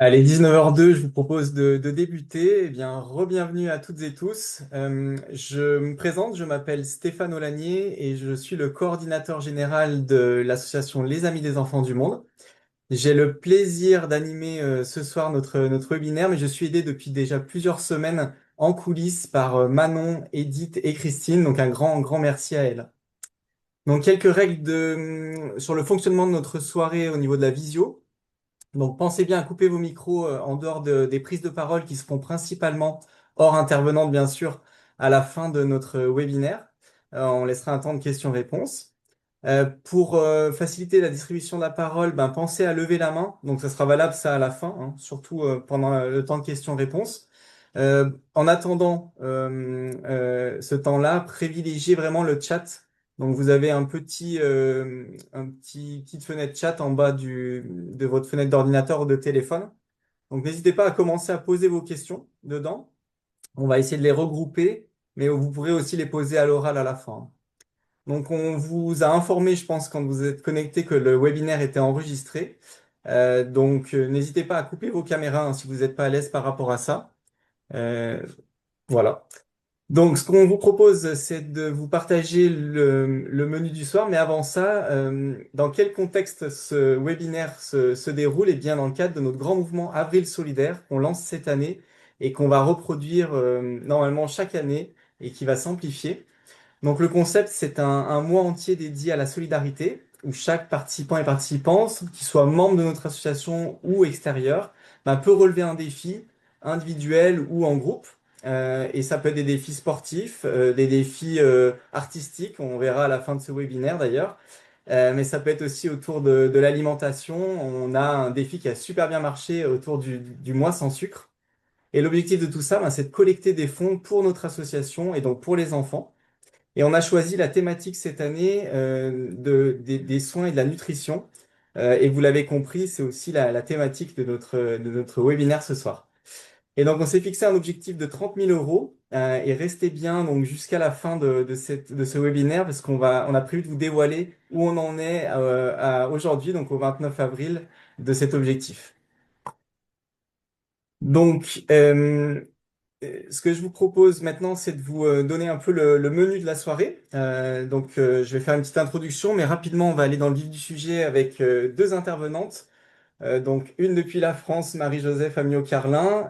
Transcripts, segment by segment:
Allez, 19h02, je vous propose de débuter. Eh bien, re-bienvenue à toutes et tous. Je me présente, je m'appelle Stéphane Olanier et je suis le coordinateur général de l'association Les Amis des Enfants du Monde. J'ai le plaisir d'animer ce soir notre webinaire, mais je suis aidé depuis déjà plusieurs semaines en coulisses par Manon, Edith et Christine. Donc un grand merci à elles. Donc quelques règles sur le fonctionnement de notre soirée au niveau de la visio. Donc pensez bien à couper vos micros en dehors des prises de parole qui se font principalement hors intervenante, bien sûr, à la fin de notre webinaire. On laissera un temps de questions-réponses. Pour faciliter la distribution de la parole, ben, pensez à lever la main. Donc ça sera valable ça à la fin, hein, surtout pendant le temps de questions-réponses. En attendant ce temps-là, privilégiez vraiment le chat. Donc vous avez petite fenêtre chat en bas de votre fenêtre d'ordinateur ou de téléphone. Donc n'hésitez pas à commencer à poser vos questions dedans. On va essayer de les regrouper, mais vous pourrez aussi les poser à l'oral à la fin. Donc on vous a informé, je pense, quand vous êtes connecté, que le webinaire était enregistré. N'hésitez pas à couper vos caméras, hein, si vous n'êtes pas à l'aise par rapport à ça. Euh, voilà. Donc, ce qu'on vous propose, c'est de vous partager le menu du soir. Mais avant ça, dans quel contexte ce webinaire se déroule? Eh bien, dans le cadre de notre grand mouvement Avril Solidaire qu'on lance cette année et qu'on va reproduire normalement chaque année et qui va s'amplifier. Donc, le concept, c'est un mois entier dédié à la solidarité où chaque participant et participante, qui soit membre de notre association ou extérieur, ben, peut relever un défi individuel ou en groupe. Et ça peut être des défis sportifs, des défis artistiques, on verra à la fin de ce webinaire d'ailleurs. Mais ça peut être aussi autour de l'alimentation. On a un défi qui a super bien marché autour du mois sans sucre. Et l'objectif de tout ça, ben, c'est de collecter des fonds pour notre association et donc pour les enfants. Et on a choisi la thématique cette année des soins et de la nutrition. Et vous l'avez compris, c'est aussi la thématique de notre webinaire ce soir. Et donc, on s'est fixé un objectif de 30 000 euros et restez bien donc jusqu'à la fin de ce webinaire parce on a prévu de vous dévoiler où on en est aujourd'hui, donc au 29 avril, de cet objectif. Donc, ce que je vous propose maintenant, c'est de vous donner un peu le menu de la soirée. Je vais faire une petite introduction, mais rapidement, on va aller dans le vif du sujet avec deux intervenantes. Donc, une depuis la France, Marie-Joseph Amiot-Carlin,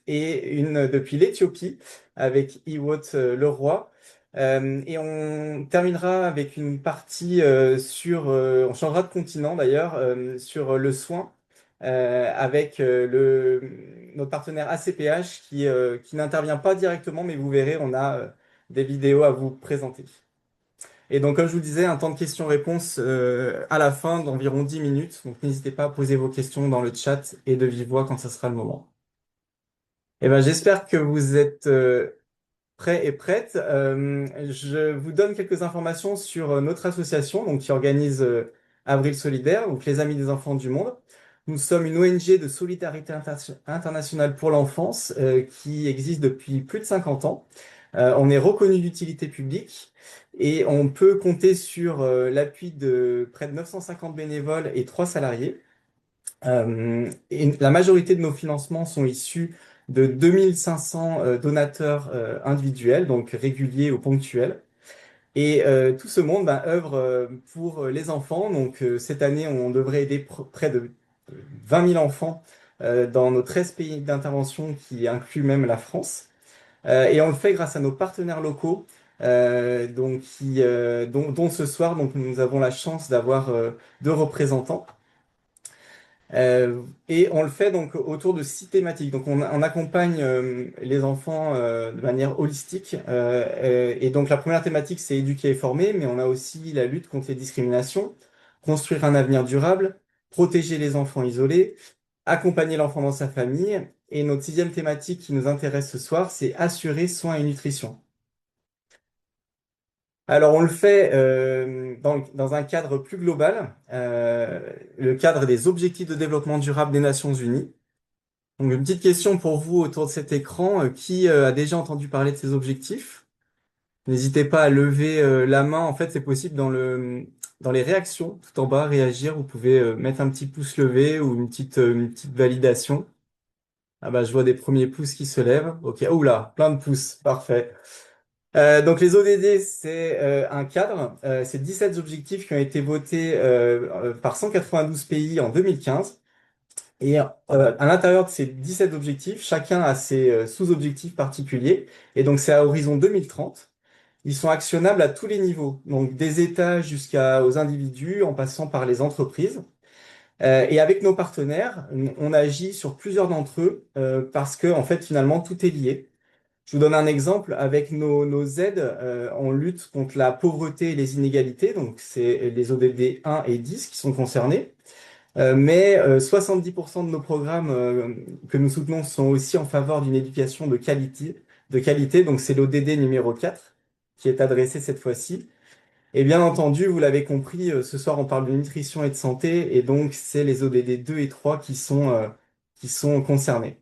et une depuis l'Éthiopie, avec Iwot Leroy. Et on terminera avec une partie on changera de continent d'ailleurs, sur le soin, avec notre partenaire ACPH qui n'intervient pas directement, mais vous verrez, on a des vidéos à vous présenter. Et donc, comme je vous disais, un temps de questions-réponses à la fin d'environ 10 minutes. Donc, n'hésitez pas à poser vos questions dans le chat et de vive voix quand ce sera le moment. Eh ben, j'espère que vous êtes prêts et prêtes. Je vous donne quelques informations sur notre association donc, qui organise Avril Solidaire, donc les Amis des Enfants du Monde. Nous sommes une ONG de solidarité internationale pour l'enfance qui existe depuis plus de 50 ans. On est reconnu d'utilité publique et on peut compter sur l'appui de près de 950 bénévoles et 3 salariés. Et la majorité de nos financements sont issus de 2500 donateurs individuels, donc réguliers ou ponctuels. Et tout ce monde ben, œuvre pour les enfants. Donc cette année, on devrait aider près de 20 000 enfants dans nos 13 pays d'intervention qui incluent même la France. Et on le fait grâce à nos partenaires locaux, dont ce soir donc, nous avons la chance d'avoir deux représentants. Et on le fait donc autour de 6 thématiques. Donc on accompagne les enfants de manière holistique. Et donc la première thématique, c'est éduquer et former, mais on a aussi la lutte contre les discriminations, construire un avenir durable, protéger les enfants isolés, accompagner l'enfant dans sa famille. Et notre 6e thématique qui nous intéresse ce soir, c'est assurer soins et nutrition. Alors, on le fait dans un cadre plus global, le cadre des objectifs de développement durable des Nations Unies. Donc, une petite question pour vous autour de cet écran. Qui a déjà entendu parler de ces objectifs? N'hésitez pas à lever la main. En fait, c'est possible dans les réactions, tout en bas, réagir. Vous pouvez mettre un petit pouce levé ou une petite validation. Ah bah, je vois des premiers pouces qui se lèvent. Ok, oula, plein de pouces, parfait. Donc les ODD, c'est un cadre. C'est 17 objectifs qui ont été votés par 192 pays en 2015. Et à l'intérieur de ces 17 objectifs, chacun a ses sous-objectifs particuliers. Et donc c'est à horizon 2030. Ils sont actionnables à tous les niveaux, donc des États jusqu'aux individus, en passant par les entreprises. Et avec nos partenaires, on agit sur plusieurs d'entre eux parce que en fait finalement tout est lié. Je vous donne un exemple avec nos aides, on lutte contre la pauvreté et les inégalités, donc c'est les ODD 1 et 10 qui sont concernés. Mais 70% de nos programmes que nous soutenons sont aussi en faveur d'une éducation de qualité, donc c'est l'ODD numéro 4 qui est adressé cette fois-ci. Et bien entendu, vous l'avez compris, ce soir on parle de nutrition et de santé, et donc c'est les ODD 2 et 3 qui sont concernés.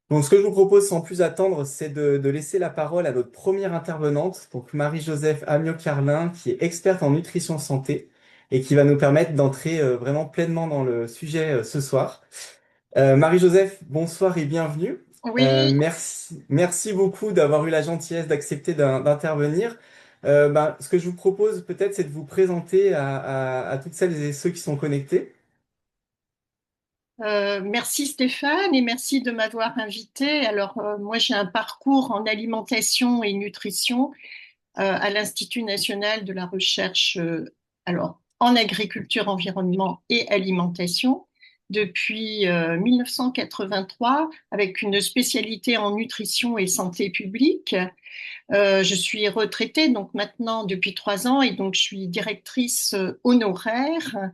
Donc ce que je vous propose sans plus attendre, c'est de laisser la parole à notre première intervenante, donc Marie-Joseph Amiot-Carlin, qui est experte en nutrition santé et qui va nous permettre d'entrer vraiment pleinement dans le sujet ce soir. Marie-Joseph, bonsoir et bienvenue. Oui, Merci beaucoup d'avoir eu la gentillesse d'accepter d'intervenir. Ce que je vous propose peut-être, c'est de vous présenter à toutes celles et ceux qui sont connectés. merci Stéphane et merci de m'avoir invité. Alors, moi, j'ai un parcours en alimentation et nutrition à l'Institut national de la recherche, en agriculture, environnement et alimentation depuis 1983 avec une spécialité en nutrition et santé publique. Je suis retraitée donc maintenant depuis 3 ans et donc je suis directrice honoraire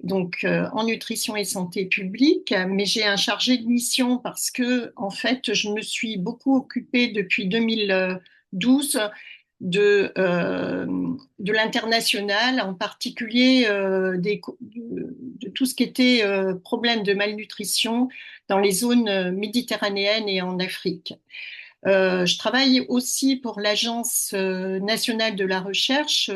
donc en nutrition et santé publique, mais j'ai un chargé de mission parce que en fait je me suis beaucoup occupée depuis 2012 de l'international, en particulier de tout ce qui était problème de malnutrition dans les zones méditerranéennes et en Afrique. Je travaille aussi pour l'Agence nationale de la recherche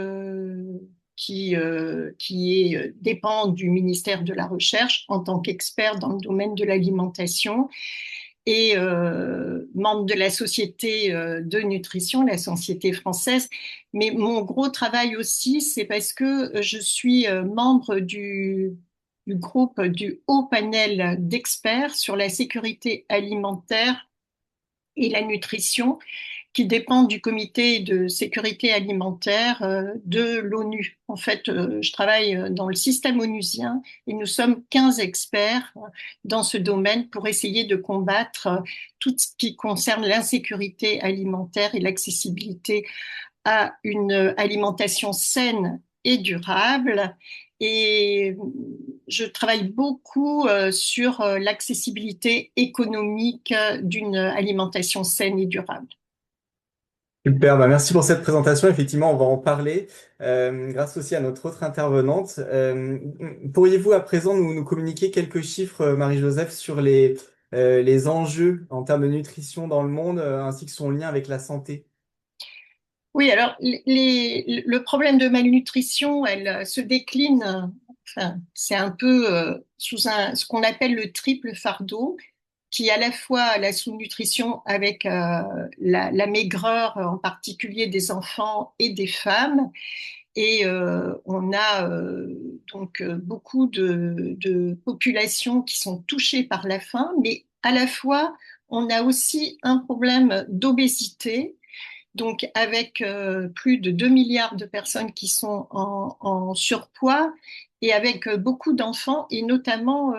dépend du ministère de la Recherche en tant qu'expert dans le domaine de l'alimentation et membre de la Société de nutrition, la Société française. Mais mon gros travail aussi, c'est parce que je suis membre du groupe du haut panel d'experts sur la sécurité alimentaire et la nutrition, qui dépend du comité de sécurité alimentaire de l'ONU. En fait, je travaille dans le système onusien et nous sommes 15 experts dans ce domaine pour essayer de combattre tout ce qui concerne l'insécurité alimentaire et l'accessibilité à une alimentation saine et durable. Et je travaille beaucoup sur l'accessibilité économique d'une alimentation saine et durable. Super, merci pour cette présentation. Effectivement, on va en parler grâce aussi à notre autre intervenante. Pourriez-vous à présent nous communiquer quelques chiffres, Marie-Joseph, sur les enjeux en termes de nutrition dans le monde, ainsi que son lien avec la santé? Oui, alors le problème de malnutrition, elle se décline, enfin, c'est un peu sous ce qu'on appelle le triple fardeau, qui est à la fois la sous-nutrition avec la maigreur, en particulier des enfants et des femmes. Et on a donc beaucoup de populations qui sont touchées par la faim, mais à la fois, on a aussi un problème d'obésité, donc avec plus de 2 milliards de personnes qui sont en surpoids et avec beaucoup d'enfants, et notamment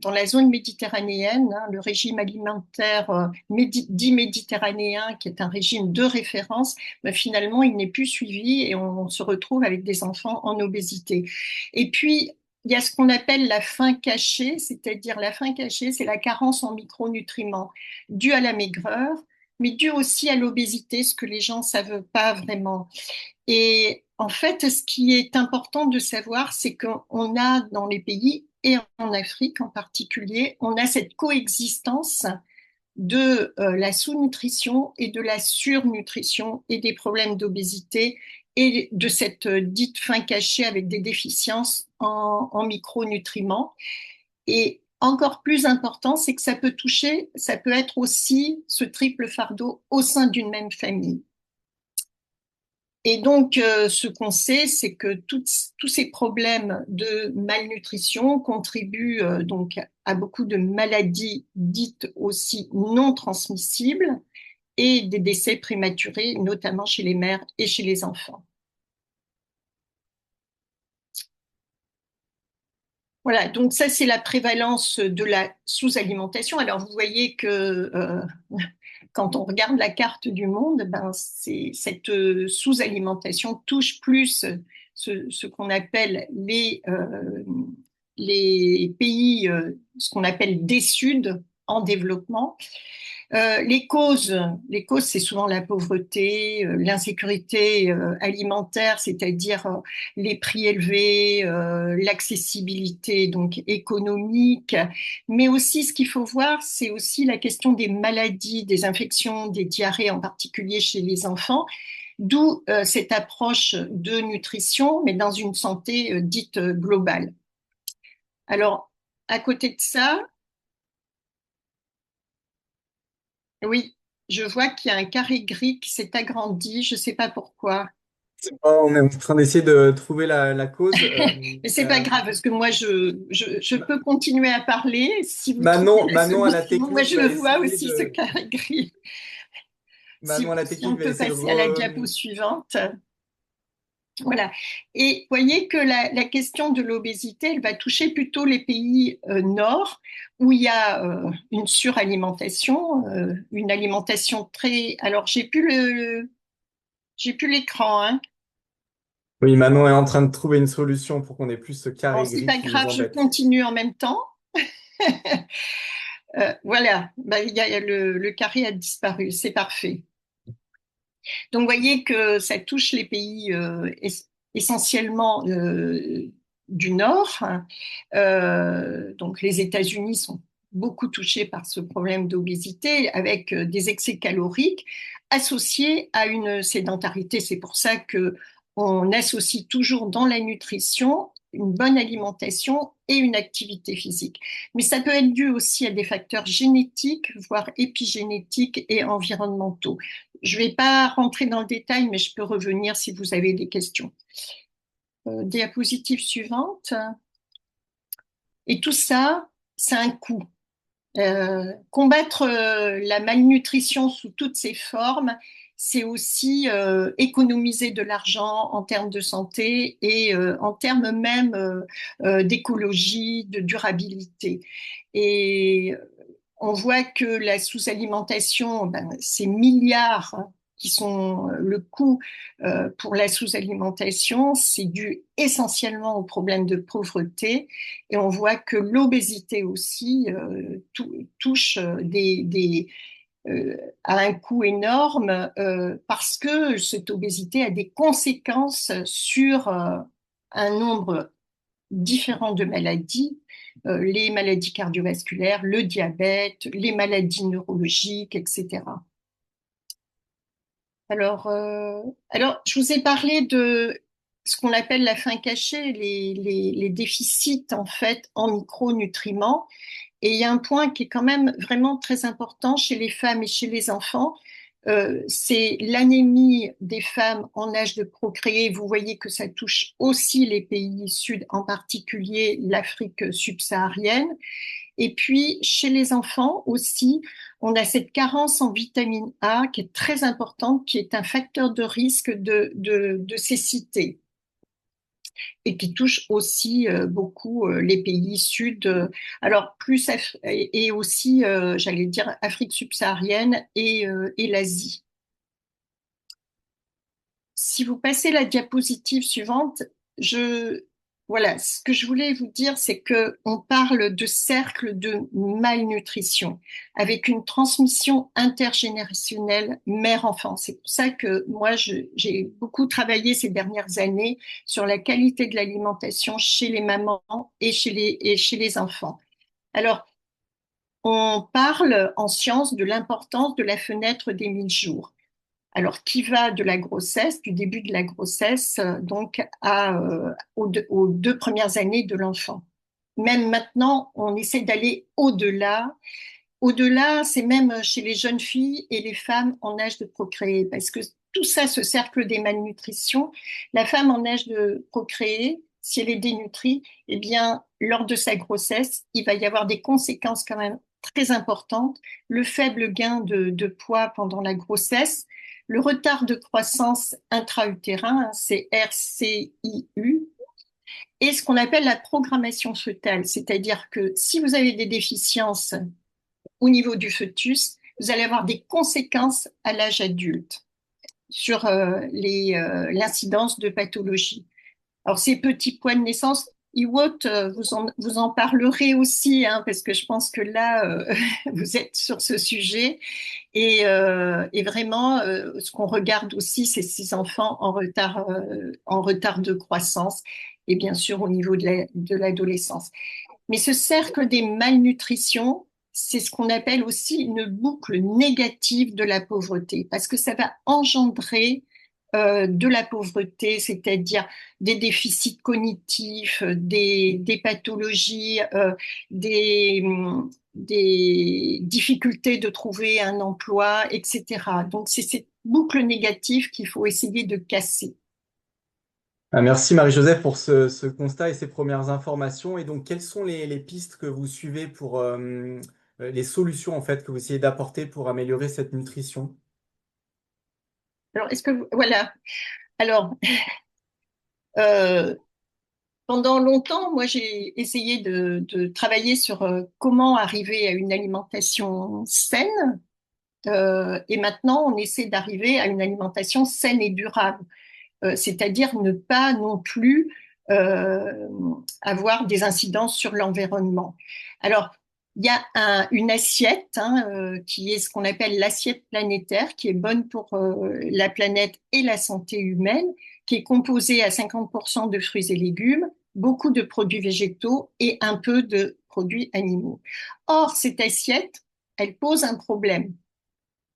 dans la zone méditerranéenne, hein, le régime alimentaire dit méditerranéen, qui est un régime de référence, ben, finalement, il n'est plus suivi et on se retrouve avec des enfants en obésité. Et puis, il y a ce qu'on appelle la faim cachée, c'est-à-dire la faim cachée, c'est la carence en micronutriments due à la maigreur, mais dû aussi à l'obésité, ce que les gens ne savent pas vraiment. Et en fait, ce qui est important de savoir, c'est qu'on a dans les pays, et en Afrique en particulier, on a cette coexistence de la sous-nutrition et de la surnutrition et des problèmes d'obésité et de cette dite faim cachée avec des déficiences en micronutriments. Et encore plus important, c'est que ça peut être aussi ce triple fardeau au sein d'une même famille. Et donc, ce qu'on sait, c'est que tous ces problèmes de malnutrition contribuent donc à beaucoup de maladies dites aussi non transmissibles et des décès prématurés, notamment chez les mères et chez les enfants. Voilà, donc ça, c'est la prévalence de la sous-alimentation. Alors, vous voyez que quand on regarde la carte du monde, ben, cette sous-alimentation touche plus ce qu'on appelle les pays, ce qu'on appelle des Suds en développement. Les causes, c'est souvent la pauvreté, l'insécurité alimentaire, c'est-à-dire les prix élevés, l'accessibilité donc économique, mais aussi ce qu'il faut voir, c'est aussi la question des maladies, des infections, des diarrhées en particulier chez les enfants, d'où cette approche de nutrition, mais dans une santé dite globale. Alors, à côté de ça, oui, je vois qu'il y a un carré gris qui s'est agrandi, je ne sais pas pourquoi. On est en train d'essayer de trouver la cause. Mais c'est pas grave, parce que moi, je peux continuer à parler si vous trouvez la Manon à la solution. Moi, technique je va le vois essayer aussi, ce de carré gris. Manon à la Si on technique va peut essayer de passer à la diapo suivante. Voilà. Et voyez que la question de l'obésité, elle va toucher plutôt les pays nord, où il y a une suralimentation, une alimentation très... Alors, j'ai plus l'écran, hein. Oui, Manon est en train de trouver une solution pour qu'on ait plus ce Bon, carré c'est gris pas qui nous grave, je embête. continue en même temps. Voilà, bah, il y a le carré a disparu, c'est parfait. Donc, vous voyez que ça touche les pays essentiellement du Nord, hein. Donc, les États-Unis sont beaucoup touchés par ce problème d'obésité avec des excès caloriques associés à une sédentarité. C'est pour ça que on associe toujours dans la nutrition une bonne alimentation et une activité physique. Mais ça peut être dû aussi à des facteurs génétiques, voire épigénétiques et environnementaux. Je ne vais pas rentrer dans le détail, mais je peux revenir si vous avez des questions. Diapositive suivante. Et tout ça, c'est un coût. Combattre la malnutrition sous toutes ses formes, c'est aussi économiser de l'argent en termes de santé et en termes même d'écologie, de durabilité. Et on voit que la sous-alimentation, ben, c'est milliards qui sont le coût pour la sous-alimentation, c'est dû essentiellement au problème de pauvreté. Et on voit que l'obésité aussi touche à un coût énorme parce que cette obésité a des conséquences sur un nombre différents de maladies, les maladies cardiovasculaires, le diabète, les maladies neurologiques, etc. Alors, alors, je vous ai parlé de ce qu'on appelle la faim cachée, les déficits en fait en micronutriments. Et il y a un point qui est quand même vraiment très important chez les femmes et chez les enfants, c'est l'anémie des femmes en âge de procréer. Vous voyez que ça touche aussi les pays sud, en particulier l'Afrique subsaharienne. Et puis, chez les enfants aussi, on a cette carence en vitamine A qui est très importante, qui est un facteur de risque de cécité et qui touche aussi beaucoup les pays sud, alors plus et aussi, j'allais dire, Afrique subsaharienne et l'Asie. Si vous passez la diapositive suivante, voilà, ce que je voulais vous dire, c'est que on parle de cercle de malnutrition avec une transmission intergénérationnelle mère-enfant. C'est pour ça que moi, j'ai beaucoup travaillé ces dernières années sur la qualité de l'alimentation chez les mamans et chez les enfants. Alors, on parle en science de l'importance de la fenêtre des 1000 jours. Alors, qui va de la grossesse, du début de la grossesse, donc aux 2 premières années de l'enfant. Même maintenant, on essaie d'aller au-delà. Au-delà, c'est même chez les jeunes filles et les femmes en âge de procréer, parce que tout ça, ce cercle des malnutritions, la femme en âge de procréer, si elle est dénutrie, eh bien, lors de sa grossesse, il va y avoir des conséquences quand même très importantes. Le faible gain de poids pendant la grossesse, le retard de croissance intra-utérin, hein, c'est RCIU, et ce qu'on appelle la programmation fœtale, c'est-à-dire que si vous avez des déficiences au niveau du fœtus, vous allez avoir des conséquences à l'âge adulte sur l'incidence de pathologie. Alors, ces petits points de naissance, Iwot, vous en parlerez aussi, hein, parce que je pense que là, vous êtes sur ce sujet. Et vraiment, ce qu'on regarde aussi, c'est ces enfants en retard de croissance et bien sûr au niveau de l'adolescence. Mais ce cercle des malnutritions, c'est ce qu'on appelle aussi une boucle négative de la pauvreté, parce que ça va engendrer de la pauvreté, c'est-à-dire des déficits cognitifs, des pathologies, des difficultés de trouver un emploi, etc. Donc c'est cette boucle négative qu'il faut essayer de casser. Merci Marie-Joseph pour ce constat et ces premières informations. Et donc, quelles sont les pistes que vous suivez pour les solutions en fait que vous essayez d'apporter pour améliorer cette nutrition? Alors, voilà. Alors, euh, pendant longtemps, moi, j'ai essayé de travailler sur comment arriver à une alimentation saine. Et maintenant, on essaie d'arriver à une alimentation saine et durable. C'est-à-dire ne pas non plus euh, avoir des incidences sur l'environnement. Alors, il y a une assiette hein, qui est ce qu'on appelle l'assiette planétaire, qui est bonne pour la planète et la santé humaine, qui est composée à 50% de fruits et légumes, beaucoup de produits végétaux et un peu de produits animaux. Or, cette assiette, elle pose un problème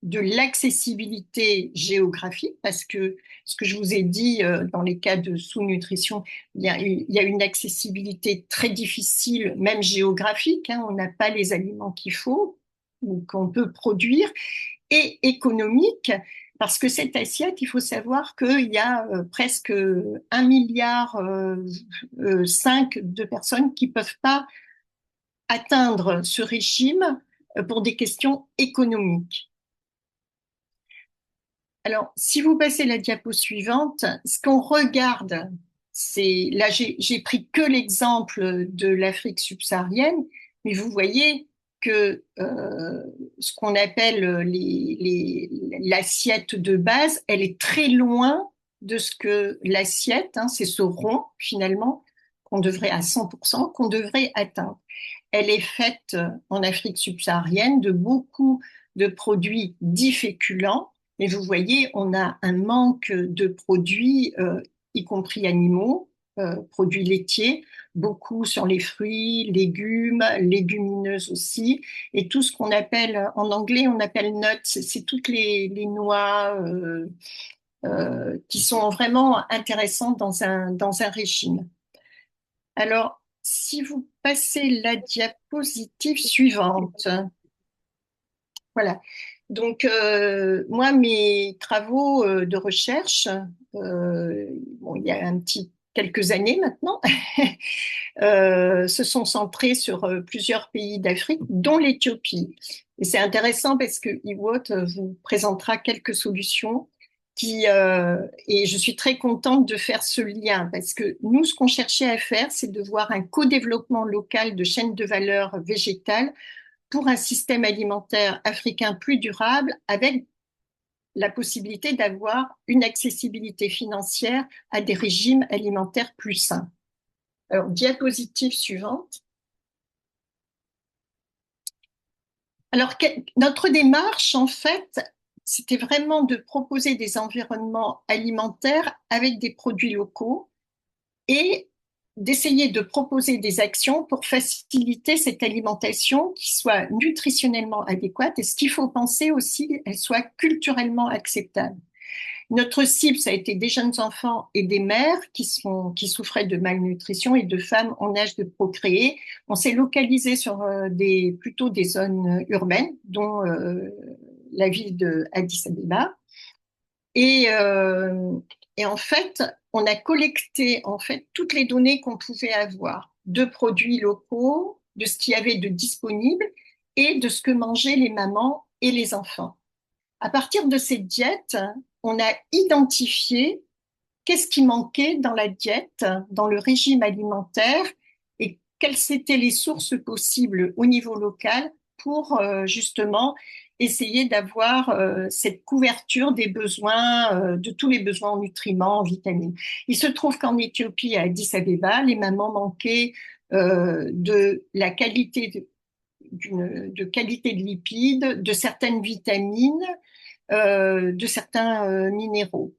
de l'accessibilité géographique, parce que ce que je vous ai dit dans les cas de sous-nutrition, il y a une accessibilité très difficile, même géographique, hein, on n'a pas les aliments qu'il faut ou qu'on peut produire, et économique, parce que cette assiette, il faut savoir qu'il y a presque 1,5 milliard de personnes qui ne peuvent pas atteindre ce régime pour des questions économiques. Alors, si vous passez la diapo suivante, ce qu'on regarde, c'est, là j'ai pris que l'exemple de l'Afrique subsaharienne, mais vous voyez que ce qu'on appelle l'assiette de base, elle est très loin de ce que l'assiette, hein, c'est ce rond finalement, qu'on devrait à 100%, qu'on devrait atteindre. Elle est faite en Afrique subsaharienne de beaucoup de produits difféculents. Mais vous voyez, on a un manque de produits, y compris animaux, produits laitiers, beaucoup sur les fruits, légumes, légumineuses aussi, et tout ce qu'on appelle, en anglais, on appelle nuts, c'est toutes les noix qui sont vraiment intéressantes dans un régime. Alors, si vous passez la diapositive suivante, voilà. Donc, moi, mes travaux de recherche, bon, il y a quelques années maintenant, se sont centrés sur plusieurs pays d'Afrique, dont l'Éthiopie. Et c'est intéressant parce que Iwot vous présentera quelques solutions et je suis très contente de faire ce lien parce que nous, ce qu'on cherchait à faire, c'est de voir un co-développement local de chaînes de valeur végétales pour un système alimentaire africain plus durable avec la possibilité d'avoir une accessibilité financière à des régimes alimentaires plus sains. Alors, diapositive suivante. Alors, notre démarche, en fait, c'était vraiment de proposer des environnements alimentaires avec des produits locaux et d'essayer de proposer des actions pour faciliter cette alimentation qui soit nutritionnellement adéquate et ce qu'il faut penser aussi, elle soit culturellement acceptable. Notre cible, ça a été des jeunes enfants et des mères qui souffraient de malnutrition et de femmes en âge de procréer. On s'est localisé sur plutôt des zones urbaines, dont la ville de Addis Abeba. Et, euh, et en fait, on a collecté en fait toutes les données qu'on pouvait avoir de produits locaux, de ce qu'il y avait de disponible et de ce que mangeaient les mamans et les enfants. À partir de cette diète, on a identifié qu'est-ce qui manquait dans la diète, dans le régime alimentaire et quelles étaient les sources possibles au niveau local pour justement essayer d'avoir cette couverture des besoins, de tous les besoins en nutriments, en vitamines. Il se trouve qu'en Éthiopie, à Addis Abeba, les mamans manquaient de la qualité de qualité de lipides, de certaines vitamines, de certains minéraux.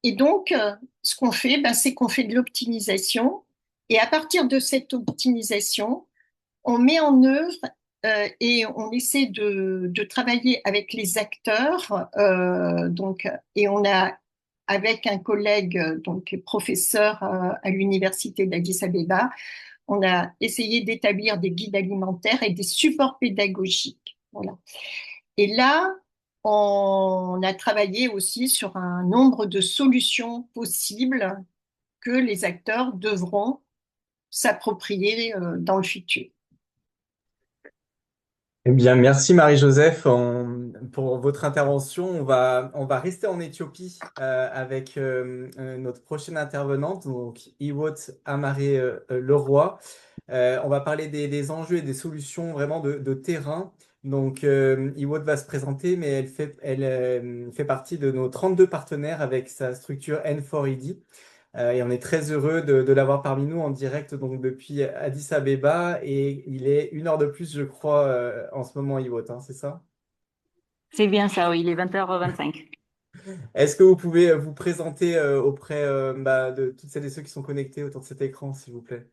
Et donc, ce qu'on fait, ben, c'est qu'on fait de l'optimisation. Et à partir de cette optimisation, on met en œuvre et on essaie de travailler avec les acteurs. Donc, et on a, avec un collègue, donc professeur à l'université d'Addis Abeba, on a essayé d'établir des guides alimentaires et des supports pédagogiques. Voilà. Et là, on a travaillé aussi sur un nombre de solutions possibles que les acteurs devront s'approprier dans le futur. Eh bien, merci Marie-Joseph pour votre intervention. On va rester en Éthiopie avec notre prochaine intervenante, donc Iwot Amaré Leroy. On va parler des enjeux et des solutions vraiment de terrain. Donc, Iwot va se présenter, mais elle fait partie de nos 32 partenaires avec sa structure N4ED. Et on est très heureux de l'avoir parmi nous en direct donc depuis Addis Abeba. Et il est 1 heure de plus, je crois, en ce moment, Iwot, hein, c'est ça? C'est bien ça, oui, il est 20h25. Est-ce que vous pouvez vous présenter auprès de toutes celles et ceux qui sont connectés autour de cet écran, s'il vous plaît?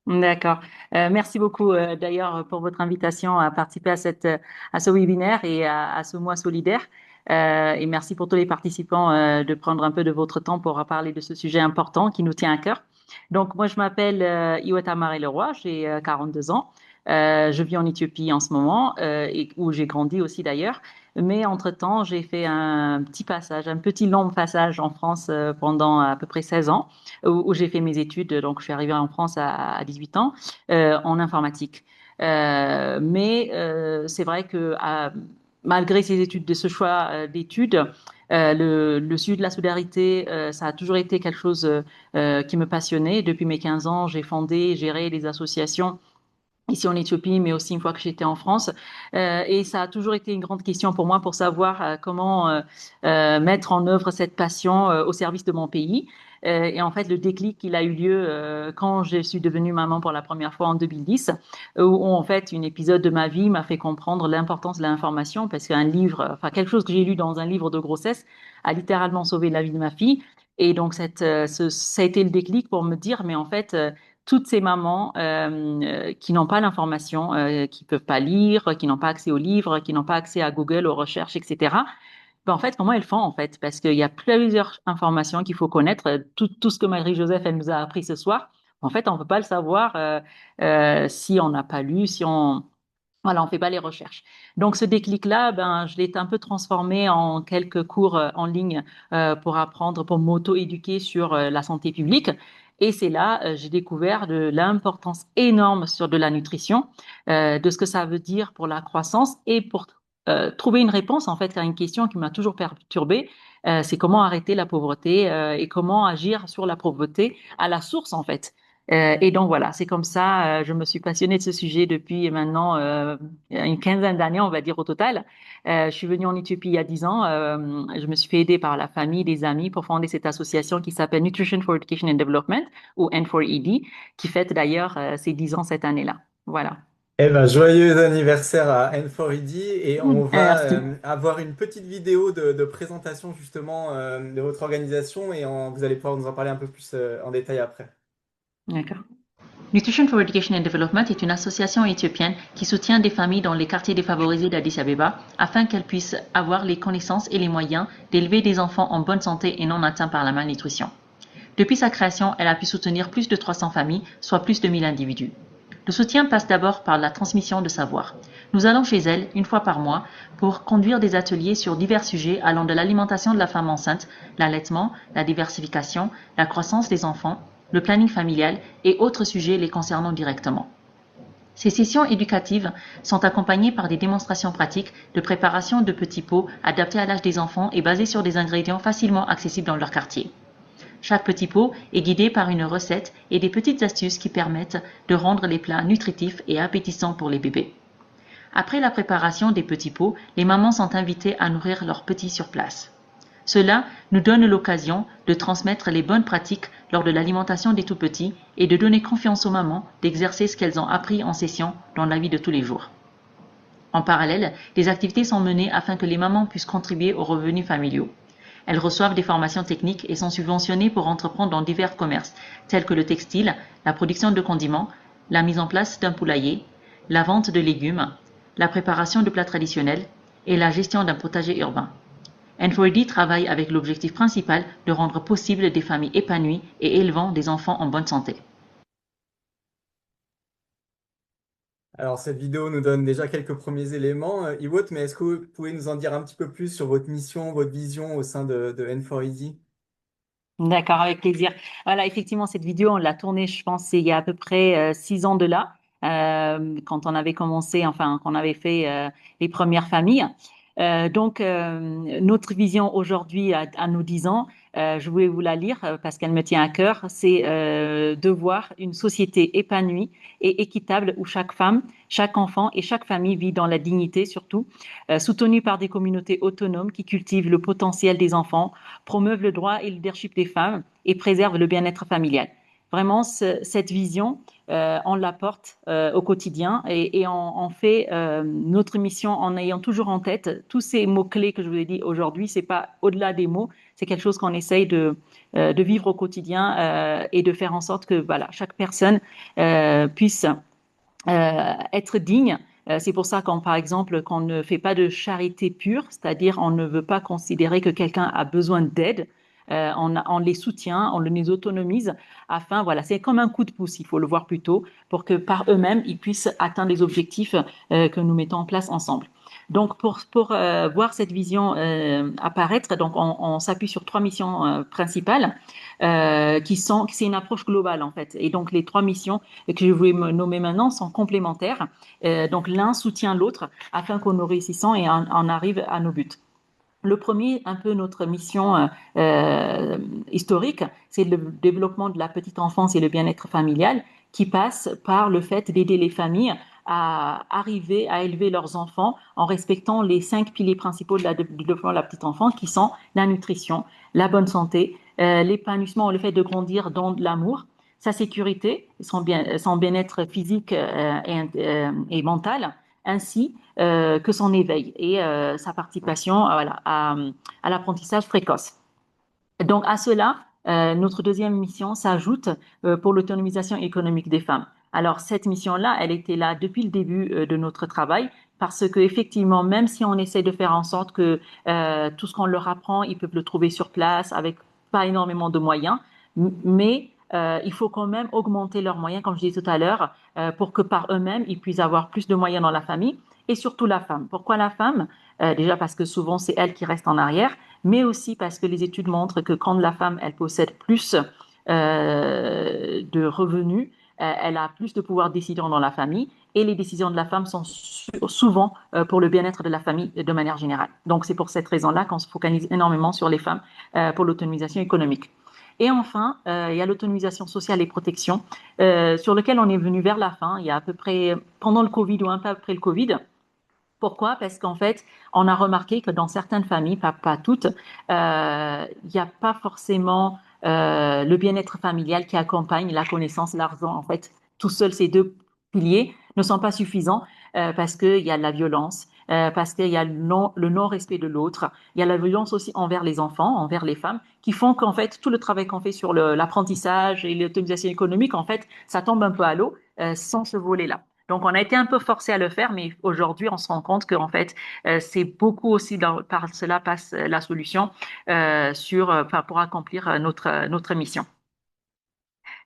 D'accord. Merci beaucoup d'ailleurs pour votre invitation à participer à ce webinaire et à ce mois solidaire. Et merci pour tous les participants de prendre un peu de votre temps pour parler de ce sujet important qui nous tient à cœur. Donc moi je m'appelle Iwata Maré-Leroy, j'ai 42 ans. Je vis en Éthiopie en ce moment et où j'ai grandi aussi d'ailleurs. Mais entre-temps, j'ai fait un petit passage, un petit long passage en France pendant à peu près 16 ans où j'ai fait mes études. Donc, je suis arrivée en France à 18 ans en informatique. Mais c'est vrai que malgré ces études, de ce choix d'études, le sujet de la solidarité, ça a toujours été quelque chose qui me passionnait. Depuis mes 15 ans, j'ai fondé et géré des associations ici en Éthiopie, mais aussi une fois que j'étais en France. Et ça a toujours été une grande question pour moi pour savoir comment mettre en œuvre cette passion au service de mon pays. Et en fait, le déclic, il a eu lieu quand je suis devenue maman pour la première fois en 2010, où en fait, un épisode de ma vie m'a fait comprendre l'importance de l'information, parce qu'un livre, enfin quelque chose que j'ai lu dans un livre de grossesse, a littéralement sauvé la vie de ma fille. Et donc, ça a été le déclic pour me dire, mais en fait, toutes ces mamans qui n'ont pas l'information, qui peuvent pas lire, qui n'ont pas accès aux livres, qui n'ont pas accès à Google, aux recherches, etc. Ben, en fait, comment elles font en fait? Parce qu'il y a plusieurs informations qu'il faut connaître. Tout ce que Marie-Joseph elle nous a appris ce soir, en fait, on peut pas le savoir si on n'a pas lu, si on voilà, on fait pas les recherches. Donc ce déclic-là, ben je l'ai un peu transformé en quelques cours en ligne pour apprendre, pour m'auto-éduquer sur la santé publique. Et c'est là, j'ai découvert de l'importance énorme sur de la nutrition, de ce que ça veut dire pour la croissance et pour trouver une réponse en fait à une question qui m'a toujours perturbée, c'est comment arrêter la pauvreté et comment agir sur la pauvreté à la source en fait. Et donc voilà, c'est comme ça, je me suis passionnée de ce sujet depuis maintenant une quinzaine d'années, on va dire au total. Je suis venue en Éthiopie il y a 10 ans. Je me suis fait aider par la famille, des amis pour fonder cette association qui s'appelle Nutrition for Education and Development, ou N4ED, qui fête d'ailleurs ses 10 ans cette année-là. Voilà. Eh ben, joyeux anniversaire à N4ED et on va Merci. avoir une petite vidéo de présentation justement de votre organisation et vous allez pouvoir nous en parler un peu plus en détail après. D'accord. Nutrition for Education and Development est une association éthiopienne qui soutient des familles dans les quartiers défavorisés d'Addis Abeba afin qu'elles puissent avoir les connaissances et les moyens d'élever des enfants en bonne santé et non atteints par la malnutrition. Depuis sa création, elle a pu soutenir plus de 300 familles, soit plus de 1000 individus. Le soutien passe d'abord par la transmission de savoir. Nous allons chez elle, une fois par mois, pour conduire des ateliers sur divers sujets allant de l'alimentation de la femme enceinte, l'allaitement, la diversification, la croissance des enfants, le planning familial et autres sujets les concernant directement. Ces sessions éducatives sont accompagnées par des démonstrations pratiques de préparation de petits pots adaptés à l'âge des enfants et basés sur des ingrédients facilement accessibles dans leur quartier. Chaque petit pot est guidé par une recette et des petites astuces qui permettent de rendre les plats nutritifs et appétissants pour les bébés. Après la préparation des petits pots, les mamans sont invitées à nourrir leurs petits sur place. Cela nous donne l'occasion de transmettre les bonnes pratiques lors de l'alimentation des tout-petits et de donner confiance aux mamans d'exercer ce qu'elles ont appris en session dans la vie de tous les jours. En parallèle, des activités sont menées afin que les mamans puissent contribuer aux revenus familiaux. Elles reçoivent des formations techniques et sont subventionnées pour entreprendre dans divers commerces, tels que le textile, la production de condiments, la mise en place d'un poulailler, la vente de légumes, la préparation de plats traditionnels et la gestion d'un potager urbain. N4ED travaille avec l'objectif principal de rendre possible des familles épanouies et élevant des enfants en bonne santé. Alors, cette vidéo nous donne déjà quelques premiers éléments, Iwot, mais est-ce que vous pouvez nous en dire un petit peu plus sur votre mission, votre vision au sein de N4ED? D'accord, avec plaisir. Voilà, effectivement, cette vidéo, on l'a tournée, je pense, il y a à peu près 6 ans de là, quand on avait commencé, enfin, qu'on avait fait les premières familles. Notre vision aujourd'hui, à nos 10 ans, je voulais vous la lire parce qu'elle me tient à cœur, c'est de voir une société épanouie et équitable où chaque femme, chaque enfant et chaque famille vit dans la dignité surtout, soutenue par des communautés autonomes qui cultivent le potentiel des enfants, promeuvent le droit et le leadership des femmes et préservent le bien-être familial. Vraiment, cette vision, on la porte au quotidien et on fait notre mission en ayant toujours en tête tous ces mots-clés que je vous ai dit aujourd'hui. C'est pas au-delà des mots, c'est quelque chose qu'on essaye de vivre au quotidien et de faire en sorte que voilà, chaque personne puisse être digne. C'est pour ça qu'on, par exemple, qu'on ne fait pas de charité pure, c'est-à-dire on ne veut pas considérer que quelqu'un a besoin d'aide. On les soutient, on les autonomise afin, voilà, c'est comme un coup de pouce, il faut le voir plutôt, pour que par eux-mêmes, ils puissent atteindre les objectifs que nous mettons en place ensemble. Donc, pour voir cette vision apparaître, donc on s'appuie sur 3 missions principales c'est une approche globale en fait. Et donc, les 3 missions que je voulais me nommer maintenant sont complémentaires. Donc, l'un soutient l'autre afin qu'on nous réussissons et on arrive à nos buts. Le premier, un peu notre mission historique, c'est le développement de la petite enfance et le bien-être familial qui passe par le fait d'aider les familles à arriver à élever leurs enfants en respectant les 5 piliers principaux du développement de la petite enfance qui sont la nutrition, la bonne santé, l'épanouissement, le fait de grandir dans de l'amour, sa sécurité, son bien-être physique et mental, ainsi que son éveil et sa participation voilà, à l'apprentissage précoce. Donc à cela, notre deuxième mission s'ajoute pour l'autonomisation économique des femmes. Alors cette mission-là, elle était là depuis le début de notre travail parce que effectivement, même si on essaie de faire en sorte que tout ce qu'on leur apprend, ils peuvent le trouver sur place avec pas énormément de moyens, mais il faut quand même augmenter leurs moyens, comme je disais tout à l'heure, pour que par eux-mêmes, ils puissent avoir plus de moyens dans la famille et surtout la femme. Pourquoi la femme? Déjà parce que souvent c'est elle qui reste en arrière, mais aussi parce que les études montrent que quand la femme, elle possède plus de revenus, elle a plus de pouvoir décision dans la famille et les décisions de la femme sont souvent pour le bien-être de la famille de manière générale. Donc c'est pour cette raison-là qu'on se focalise énormément sur les femmes pour l'autonomisation économique. Et enfin, il y a l'autonomisation sociale et protection, sur lequel on est venu vers la fin, il y a à peu près pendant le Covid ou un peu après le Covid. Pourquoi? Parce qu'en fait, on a remarqué que dans certaines familles, pas toutes, il n'y a pas forcément le bien-être familial qui accompagne la connaissance, l'argent. En fait, tout seul, ces 2 piliers ne sont pas suffisants parce qu'il y a de la violence, parce qu'il y a le non-respect de l'autre, il y a la violence aussi envers les enfants, envers les femmes, qui font qu'en fait tout le travail qu'on fait sur l'apprentissage et l'autonomisation économique, en fait, ça tombe un peu à l'eau sans ce volet-là. Donc, on a été un peu forcé à le faire, mais aujourd'hui, on se rend compte qu'en fait, c'est beaucoup aussi par cela passe la solution pour accomplir notre mission.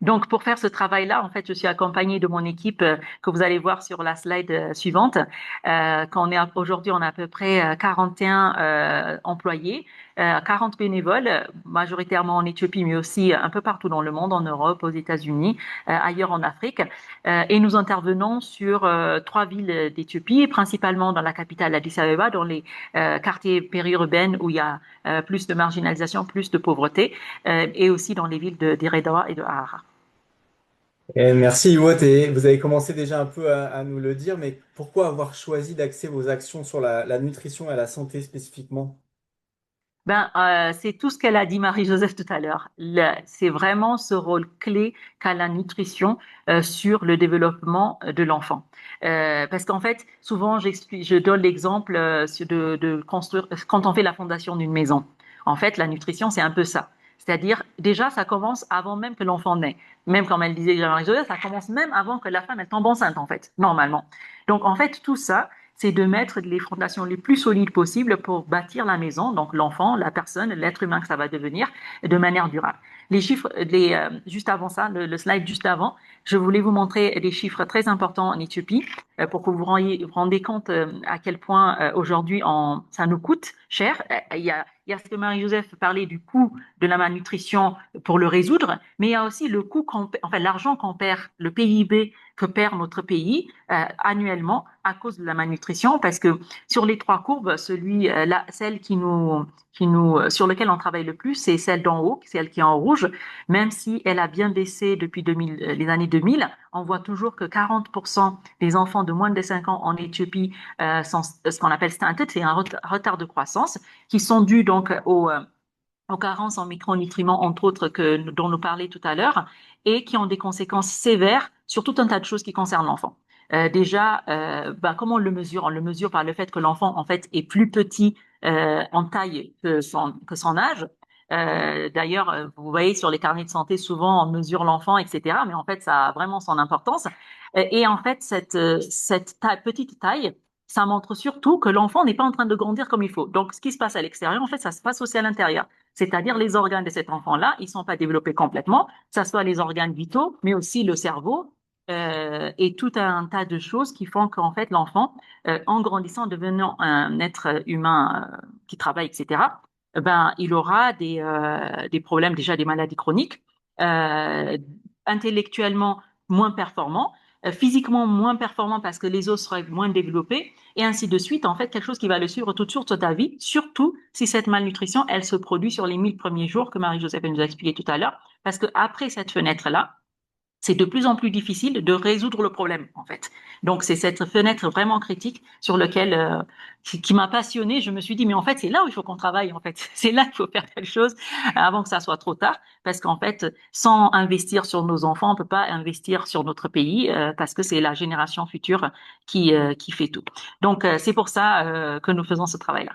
Donc, pour faire ce travail-là, en fait, je suis accompagnée de mon équipe que vous allez voir sur la slide suivante. Aujourd'hui, on a à peu près 41 employés, 40 bénévoles, majoritairement en Éthiopie, mais aussi un peu partout dans le monde, en Europe, aux États-Unis, ailleurs en Afrique. Et nous intervenons sur 3 villes d'Éthiopie, principalement dans la capitale Addis Abeba, dans les quartiers périurbains où il y a plus de marginalisation, plus de pauvreté, et aussi dans les villes d'Eredawa et de Harar. Et merci Iwot, et vous avez commencé déjà un peu à nous le dire, mais pourquoi avoir choisi d'axer vos actions sur la nutrition et la santé spécifiquement? C'est tout ce qu'elle a dit Marie-Joseph tout à l'heure. C'est vraiment ce rôle clé qu'a la nutrition sur le développement de l'enfant. Parce qu'en fait, souvent, je donne l'exemple de construire quand on fait la fondation d'une maison. En fait, la nutrition, c'est un peu ça. C'est-à-dire, déjà, ça commence avant même que l'enfant naît. Même comme elle disait Marie-Joseph, ça commence même avant que la femme elle tombe enceinte, en fait, normalement. Donc, en fait, tout ça, c'est de mettre les fondations les plus solides possibles pour bâtir la maison, donc l'enfant, la personne, l'être humain que ça va devenir, de manière durable. Les chiffres, juste avant ça, le slide juste avant, je voulais vous montrer des chiffres très importants en Éthiopie pour que vous vous rendez compte à quel point aujourd'hui ça nous coûte cher. Il y a ce que Marie-Joseph parlait du coût de la malnutrition pour le résoudre, mais il y a aussi le coût enfin l'argent qu'on perd, le PIB que perd notre pays annuellement à cause de la malnutrition, parce que sur les 3 courbes, celle sur laquelle on travaille le plus, c'est celle d'en haut, celle qui est en rouge, même si elle a bien baissé depuis les années 2000, on voit toujours que 40% des enfants de moins de 5 ans en Éthiopie sont ce qu'on appelle stunted, c'est un retard de croissance, qui sont dus donc aux carences en micronutriments, entre autres, dont nous parlait tout à l'heure, et qui ont des conséquences sévères sur tout un tas de choses qui concernent l'enfant. Comment on le mesure? On le mesure par le fait que l'enfant, en fait, est plus petit en taille que son âge. D'ailleurs, vous voyez sur les carnets de santé, souvent on mesure l'enfant, etc. Mais en fait, ça a vraiment son importance. Et en fait, petite taille, ça montre surtout que l'enfant n'est pas en train de grandir comme il faut. Donc, ce qui se passe à l'extérieur, en fait, ça se passe aussi à l'intérieur. C'est-à-dire les organes de cet enfant-là, ils sont pas développés complètement, que ce soit les organes vitaux, mais aussi le cerveau et tout un tas de choses qui font qu'en fait l'enfant, en grandissant, devenant un être humain qui travaille, etc., il aura des problèmes, déjà des maladies chroniques, euh, intellectuellement moins performants, physiquement moins performants parce que les os seraient moins développés, et ainsi de suite. En fait, quelque chose qui va le suivre toute sur ta vie, surtout si cette malnutrition, elle se produit sur les 1000 premiers jours que Marie-Joseph nous a expliqué tout à l'heure, parce que après cette fenêtre-là, c'est de plus en plus difficile de résoudre le problème, en fait. Donc, c'est cette fenêtre vraiment critique sur laquelle, qui m'a passionnée. Je me suis dit, mais en fait, c'est là où il faut qu'on travaille, en fait. C'est là qu'il faut faire quelque chose avant que ça soit trop tard. Parce qu'en fait, sans investir sur nos enfants, on peut pas investir sur notre pays, parce que c'est la génération future qui fait tout. Donc, c'est pour ça, que nous faisons ce travail-là.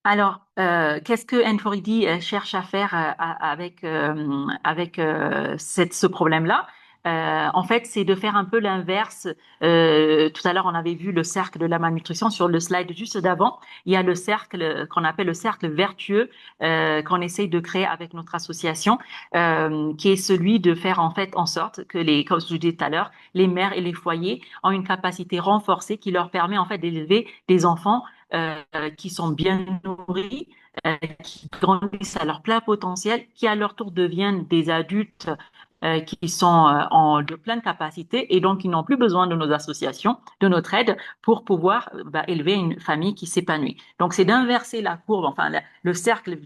Alors, qu'est-ce que N4ED cherche à faire avec ce problème-là? En fait, c'est de faire un peu l'inverse. Tout à l'heure, on avait vu le cercle de la malnutrition sur le slide juste d'avant. Il y a le cercle qu'on appelle le cercle vertueux qu'on essaye de créer avec notre association, qui est celui de faire en fait en sorte que comme je disais tout à l'heure, les mères et les foyers ont une capacité renforcée qui leur permet en fait d'élever des enfants qui sont bien nourris, qui grandissent à leur plein potentiel, qui à leur tour deviennent des adultes qui sont de pleine capacité et donc qui n'ont plus besoin de nos associations, de notre aide pour pouvoir élever une famille qui s'épanouit. Donc c'est d'inverser la courbe, enfin le cercle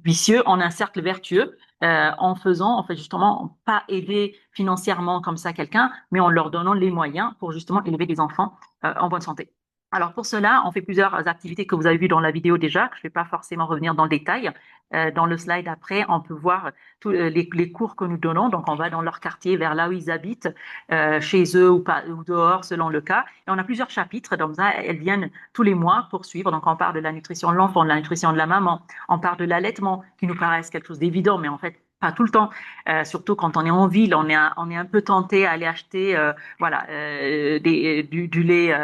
vicieux en un cercle vertueux en faisant, en fait justement, pas aider financièrement comme ça quelqu'un, mais en leur donnant les moyens pour justement élever des enfants en bonne santé. Alors pour cela, on fait plusieurs activités que vous avez vues dans la vidéo déjà, que je ne vais pas forcément revenir dans le détail. Dans le slide après, on peut voir tous les cours que nous donnons. Donc on va dans leur quartier, vers là où ils habitent, chez eux ou, pas, ou dehors selon le cas. Et on a plusieurs chapitres, donc ça, elles viennent tous les mois pour suivre. Donc on parle de la nutrition de l'enfant, de la nutrition de la maman, on parle de l'allaitement, qui nous paraît quelque chose d'évident, mais en fait pas tout le temps. Surtout quand on est en ville, on est un peu tenté à aller acheter du lait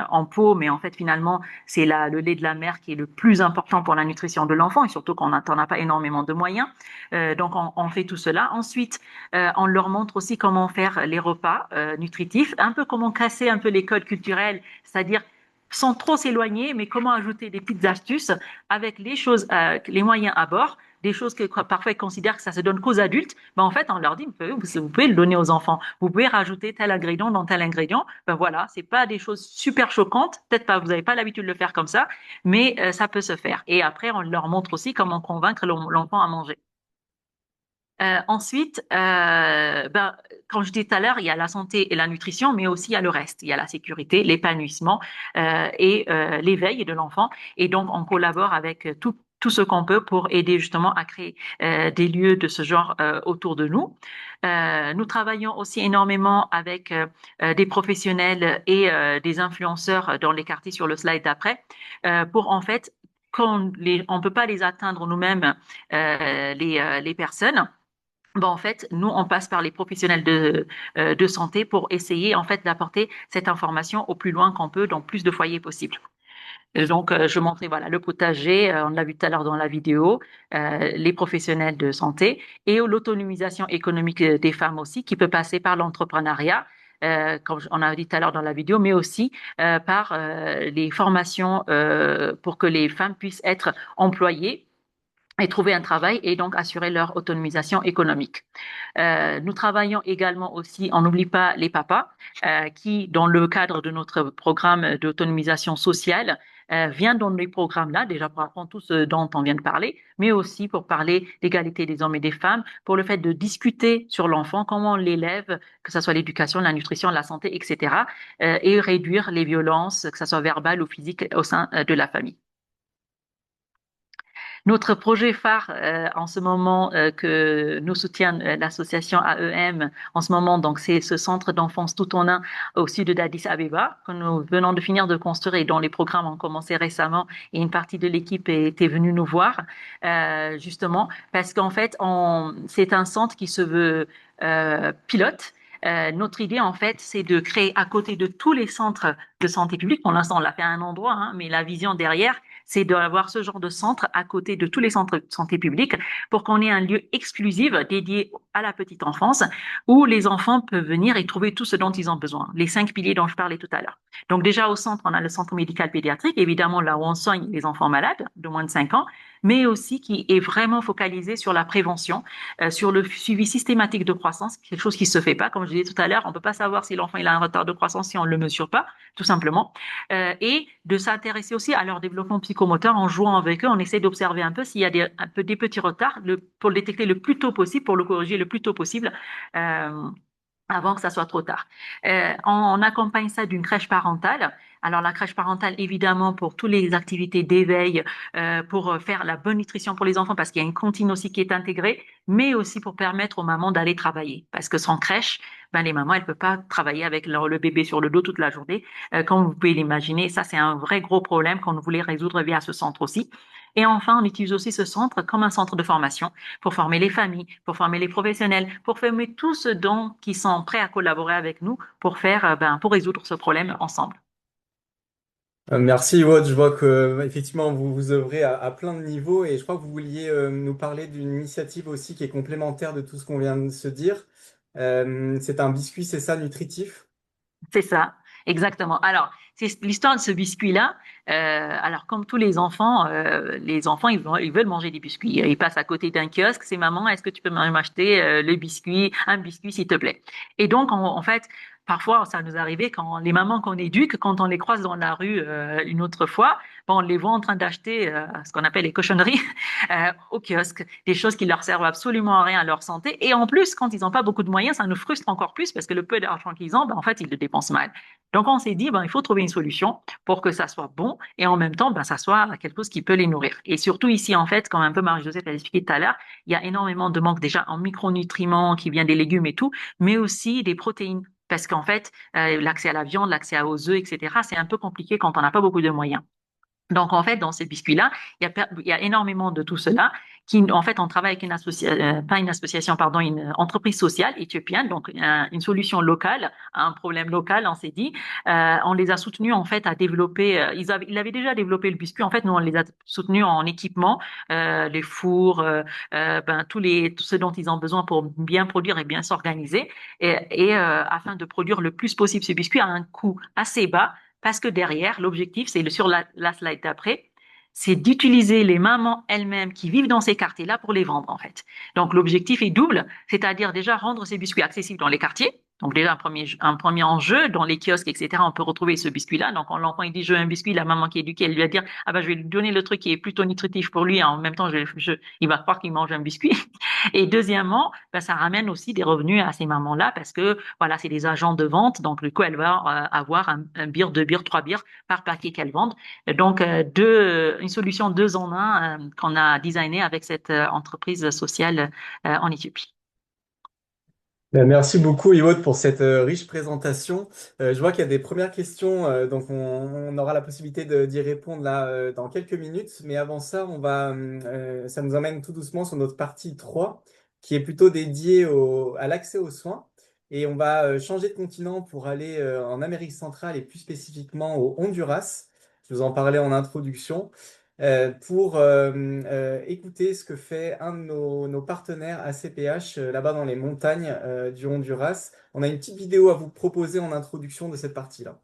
en pot, mais en fait finalement c'est le lait de la mère qui est le plus important pour la nutrition de l'enfant et surtout qu'on n'en a pas énormément de moyens. Donc on fait tout cela. Ensuite, on leur montre aussi comment faire les repas nutritifs, un peu comment casser un peu les codes culturels, c'est-à-dire sans trop s'éloigner, mais comment ajouter des petites astuces avec les choses, les moyens à bord, des choses que parfois ils considèrent que ça se donne qu'aux adultes. Ben en fait, on leur dit, vous pouvez le donner aux enfants. Vous pouvez rajouter tel ingrédient dans tel ingrédient. Ben voilà, c'est pas des choses super choquantes. Peut-être pas, vous n'avez pas l'habitude de le faire comme ça, mais ça peut se faire. Et après, on leur montre aussi comment convaincre l'enfant à manger. Ensuite, comme je disais tout à l'heure, il y a la santé et la nutrition, mais aussi il y a le reste. Il y a la sécurité, l'épanouissement et l'éveil de l'enfant. Et donc, on collabore avec tout ce qu'on peut pour aider justement à créer des lieux de ce genre autour de nous. Nous travaillons aussi énormément avec des professionnels et des influenceurs dans les quartiers sur le slide d'après pour en fait, quand on peut pas les atteindre nous-mêmes, les personnes. Bon, en fait, nous, on passe par les professionnels de santé pour essayer, en fait, d'apporter cette information au plus loin qu'on peut, dans plus de foyers possible. Et donc, je montrais, voilà, le potager, on l'a vu tout à l'heure dans la vidéo, les professionnels de santé et l'autonomisation économique des femmes aussi, qui peut passer par l'entrepreneuriat, comme on a dit tout à l'heure dans la vidéo, mais aussi par les formations pour que les femmes puissent être employées et trouver un travail et donc assurer leur autonomisation économique. Nous travaillons également aussi, on n'oublie pas les papas, qui, dans le cadre de notre programme d'autonomisation sociale, vient dans les programmes-là, déjà pour apprendre tout ce dont on vient de parler, mais aussi pour parler d'égalité des hommes et des femmes, pour le fait de discuter sur l'enfant, comment on l'élève, que ce soit l'éducation, la nutrition, la santé, etc., et réduire les violences, que ce soit verbales ou physiques, au sein de la famille. Notre projet phare en ce moment que nous soutient l'association AEM en ce moment, donc c'est ce centre d'enfance tout en un au sud d'Addis Abeba que nous venons de finir de construire et dont les programmes ont commencé récemment et une partie de l'équipe était venue nous voir justement parce qu'en fait c'est un centre qui se veut pilote. Notre idée, en fait, c'est de créer à côté de tous les centres de santé publique. Pour l'instant, on l'a fait à un endroit, hein, mais la vision derrière, c'est d'avoir ce genre de centre à côté de tous les centres de santé publique pour qu'on ait un lieu exclusif dédié à la petite enfance où les enfants peuvent venir et trouver tout ce dont ils ont besoin. Les 5 piliers dont je parlais tout à l'heure. Donc déjà au centre, on a le centre médical pédiatrique, évidemment là où on soigne les enfants malades de moins de 5 ans, mais aussi qui est vraiment focalisé sur la prévention, sur le suivi systématique de croissance, quelque chose qui se fait pas. Comme je disais tout à l'heure, on peut pas savoir si l'enfant il a un retard de croissance si on le mesure pas, tout simplement. Et de s'intéresser aussi à leur développement psychomoteur en jouant avec eux. On essaie d'observer un peu s'il y a des petits retards pour le détecter le plus tôt possible, pour le corriger le plus tôt possible. Avant que ça soit trop tard. On accompagne ça d'une crèche parentale. Alors la crèche parentale, évidemment, pour toutes les activités d'éveil, pour faire la bonne nutrition pour les enfants, parce qu'il y a une cantine aussi qui est intégrée, mais aussi pour permettre aux mamans d'aller travailler. Parce que sans crèche, ben les mamans, elles peuvent pas travailler avec le bébé sur le dos toute la journée. Comme vous pouvez l'imaginer, ça c'est un vrai gros problème qu'on voulait résoudre via ce centre aussi. Et enfin, on utilise aussi ce centre comme un centre de formation pour former les familles, pour former les professionnels, pour former tous ceux qui sont prêts à collaborer avec nous pour pour résoudre ce problème ensemble. Merci, Wout. Je vois que effectivement vous œuvrez à plein de niveaux et je crois que vous vouliez nous parler d'une initiative aussi qui est complémentaire de tout ce qu'on vient de se dire. C'est un biscuit, c'est ça, nutritif? C'est ça, exactement. Alors, c'est l'histoire de ce biscuit-là. Alors, comme tous les enfants, ils veulent manger des biscuits. Ils passent à côté d'un kiosque. C'est maman, est-ce que tu peux m'acheter un biscuit, s'il te plaît? Et donc, en fait, parfois, ça nous arrivait quand les mamans qu'on éduque, quand on les croise dans la rue une autre fois, bon, on les voit en train d'acheter ce qu'on appelle les cochonneries au kiosque, des choses qui leur servent absolument à rien à leur santé. Et en plus, quand ils n'ont pas beaucoup de moyens, ça nous frustre encore plus parce que le peu d'argent qu'ils ont, ben, en fait, ils le dépensent mal. Donc, on s'est dit, ben, il faut trouver une solution pour que ça soit bon et en même temps, ben, ça soit quelque chose qui peut les nourrir. Et surtout ici, en fait, comme un peu Marie-Joseph l'a expliqué tout à l'heure, il y a énormément de manque déjà en micronutriments qui vient des légumes et tout, mais aussi des protéines. Parce qu'en fait, l'accès à la viande, l'accès aux œufs, etc., c'est un peu compliqué quand on n'a pas beaucoup de moyens. Donc, en fait, dans ces biscuits-là, il y a énormément de tout cela qui, en fait, on travaille avec une association, pas une association, pardon, une entreprise sociale éthiopienne, donc une solution locale à un problème local, on s'est dit. On les a soutenus, en fait, à développer, ils avaient déjà développé le biscuit. En fait, nous, on les a soutenus en équipement, les fours, ben, tout ce dont ils ont besoin pour bien produire et bien s'organiser afin de produire le plus possible ces biscuits à un coût assez bas parce que derrière, l'objectif, c'est sur la slide d'après, c'est d'utiliser les mamans elles-mêmes qui vivent dans ces quartiers-là pour les vendre, en fait. Donc, l'objectif est double, c'est-à-dire déjà rendre ces biscuits accessibles dans les quartiers. Donc, déjà, un premier enjeu, dans les kiosques, etc., on peut retrouver ce biscuit-là. Donc, quand l'enfant, il dit, je veux un biscuit, la maman qui est éduquée, elle lui va dire, ah ben, je vais lui donner le truc qui est plutôt nutritif pour lui, et en même temps, il va croire qu'il mange un biscuit. Et deuxièmement, ben, ça ramène aussi des revenus à ces mamans-là parce que voilà, c'est des agents de vente. Donc, du coup, elle va avoir un beer, deux beers, trois beers par paquet qu'elle vende. Donc, une solution deux en un qu'on a designé avec cette entreprise sociale en Éthiopie. Ben, merci beaucoup, Iwod, pour cette riche présentation. Je vois qu'il y a des premières questions, donc on aura la possibilité d'y répondre là dans quelques minutes. Mais avant ça, ça nous emmène tout doucement sur notre partie 3, qui est plutôt dédiée à l'accès aux soins. Et on va changer de continent pour aller en Amérique centrale et plus spécifiquement au Honduras. Je vous en parlais en introduction pour écouter ce que fait un de nos partenaires ACPH là-bas dans les montagnes du Honduras. On a une petite vidéo à vous proposer en introduction de cette partie-là.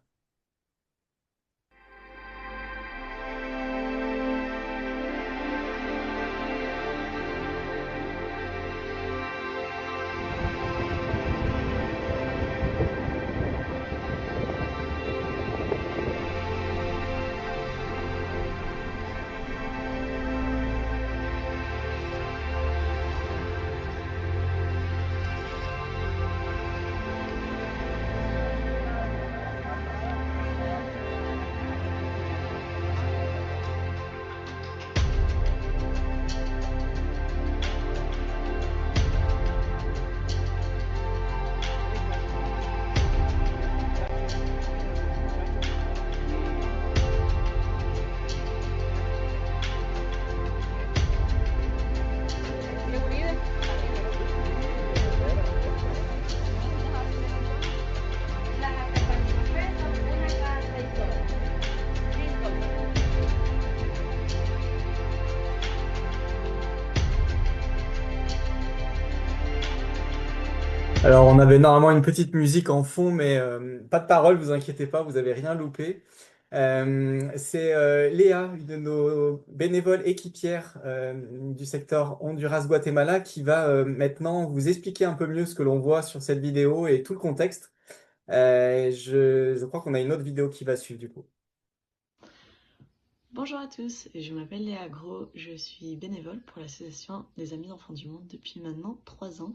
Alors, on avait normalement une petite musique en fond, mais pas de parole, vous inquiétez pas, vous avez rien loupé. C'est Léa, une de nos bénévoles équipières du secteur Honduras-Guatemala, qui va maintenant vous expliquer un peu mieux ce que l'on voit sur cette vidéo et tout le contexte. Je crois qu'on a une autre vidéo qui va suivre du coup. Bonjour à tous, je m'appelle Léa Gros, je suis bénévole pour l'association des Amis d'Enfants du Monde depuis maintenant 3 ans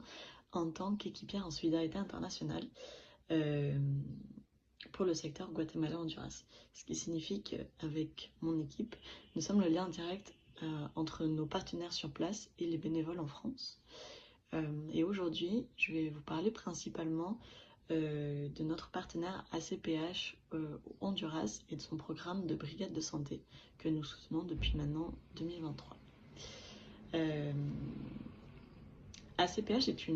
en tant qu'équipière en solidarité internationale pour le secteur Guatemala-Honduras. Ce qui signifie qu'avec mon équipe, nous sommes le lien direct entre nos partenaires sur place et les bénévoles en France. Et aujourd'hui, je vais vous parler principalement de notre partenaire ACPH au Honduras et de son programme de brigade de santé que nous soutenons depuis maintenant 2023. ACPH est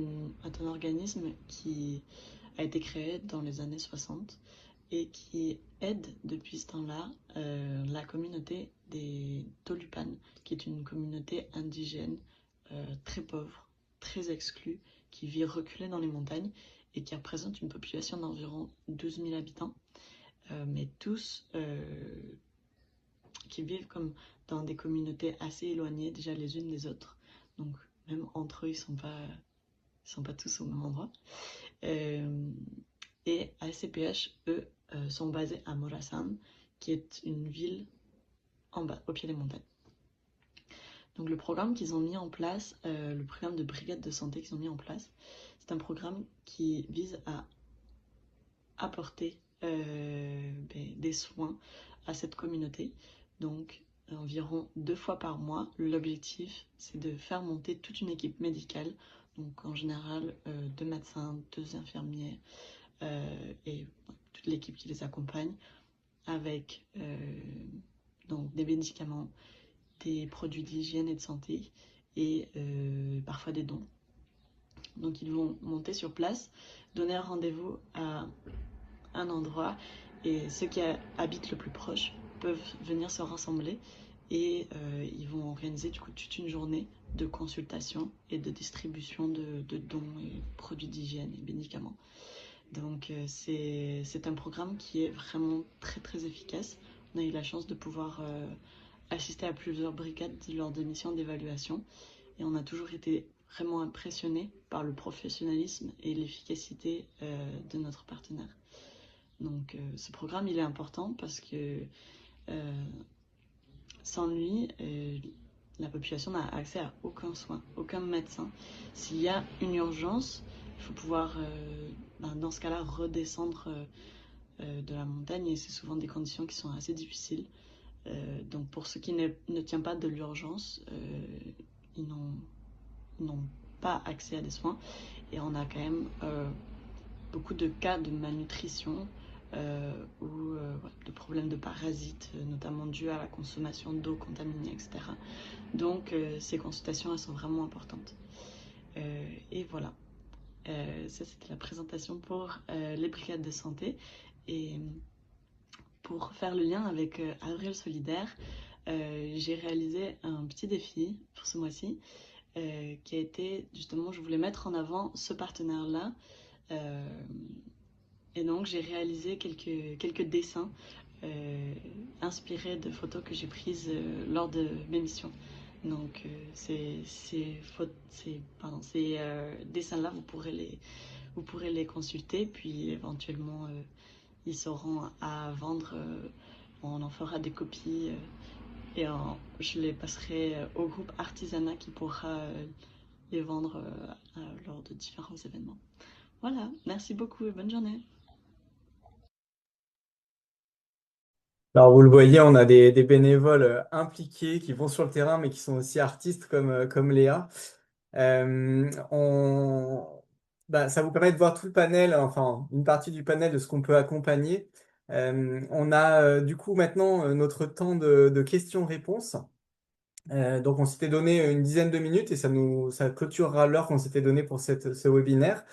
un organisme qui a été créé dans les années 60 et qui aide depuis ce temps-là la communauté des Tolupan, qui est une communauté indigène très pauvre, très exclue, qui vit reculée dans les montagnes et qui représente une population d'environ 12 000 habitants, mais tous qui vivent comme dans des communautés assez éloignées déjà les unes des autres. Donc même entre eux, ils sont pas tous au même endroit. Et Et ASCPH, eux, sont basés à Morasan, qui est une ville en bas, au pied des montagnes. Donc le programme qu'ils ont mis en place, le programme de brigade de santé qu'ils ont mis en place, c'est un programme qui vise à apporter des soins à cette communauté. Donc environ 2 fois par mois, l'objectif c'est de faire monter toute une équipe médicale, donc en général 2 médecins, 2 infirmiers et toute l'équipe qui les accompagne, avec donc des médicaments, des produits d'hygiène et de santé et parfois des dons. Donc ils vont monter sur place, donner un rendez-vous à un endroit et ceux qui habitent le plus proche peuvent venir se rassembler et ils vont organiser du coup toute une journée de consultation et de distribution de dons et produits d'hygiène et médicaments. Donc c'est un programme qui est vraiment très très efficace. On a eu la chance de pouvoir assister à plusieurs brigades lors de missions d'évaluation et on a toujours été vraiment impressionné par le professionnalisme et l'efficacité de notre partenaire. Donc ce programme il est important parce que sans lui, la population n'a accès à aucun soin, aucun médecin. S'il y a une urgence, il faut pouvoir, dans ce cas-là, redescendre de la montagne et c'est souvent des conditions qui sont assez difficiles. Donc pour ceux qui ne tiennent pas de l'urgence, ils n'ont pas accès à des soins et on a quand même beaucoup de cas de malnutrition ou de problèmes de parasites, notamment dus à la consommation d'eau contaminée, etc. Donc ces consultations, elles sont vraiment importantes. Et voilà, ça c'était la présentation pour les brigades de santé. Et pour faire le lien avec Avril Solidaire, j'ai réalisé un petit défi pour ce mois-ci qui a été justement, je voulais mettre en avant ce partenaire-là. Et donc j'ai réalisé quelques dessins inspirés de photos que j'ai prises lors de mes missions. Donc ces dessins-là, vous pourrez les consulter, puis éventuellement ils seront à vendre. On en fera des copies et je les passerai au groupe Artisanat qui pourra les vendre lors de différents événements. Voilà, merci beaucoup et bonne journée. Alors, vous le voyez, on a des bénévoles impliqués qui vont sur le terrain, mais qui sont aussi artistes comme Léa. On... Ça vous permet de voir tout le panel, enfin une partie du panel de ce qu'on peut accompagner. On a du coup maintenant notre temps de questions-réponses. Donc on s'était donné une dizaine de minutes et ça clôturera l'heure qu'on s'était donné pour ce webinaire.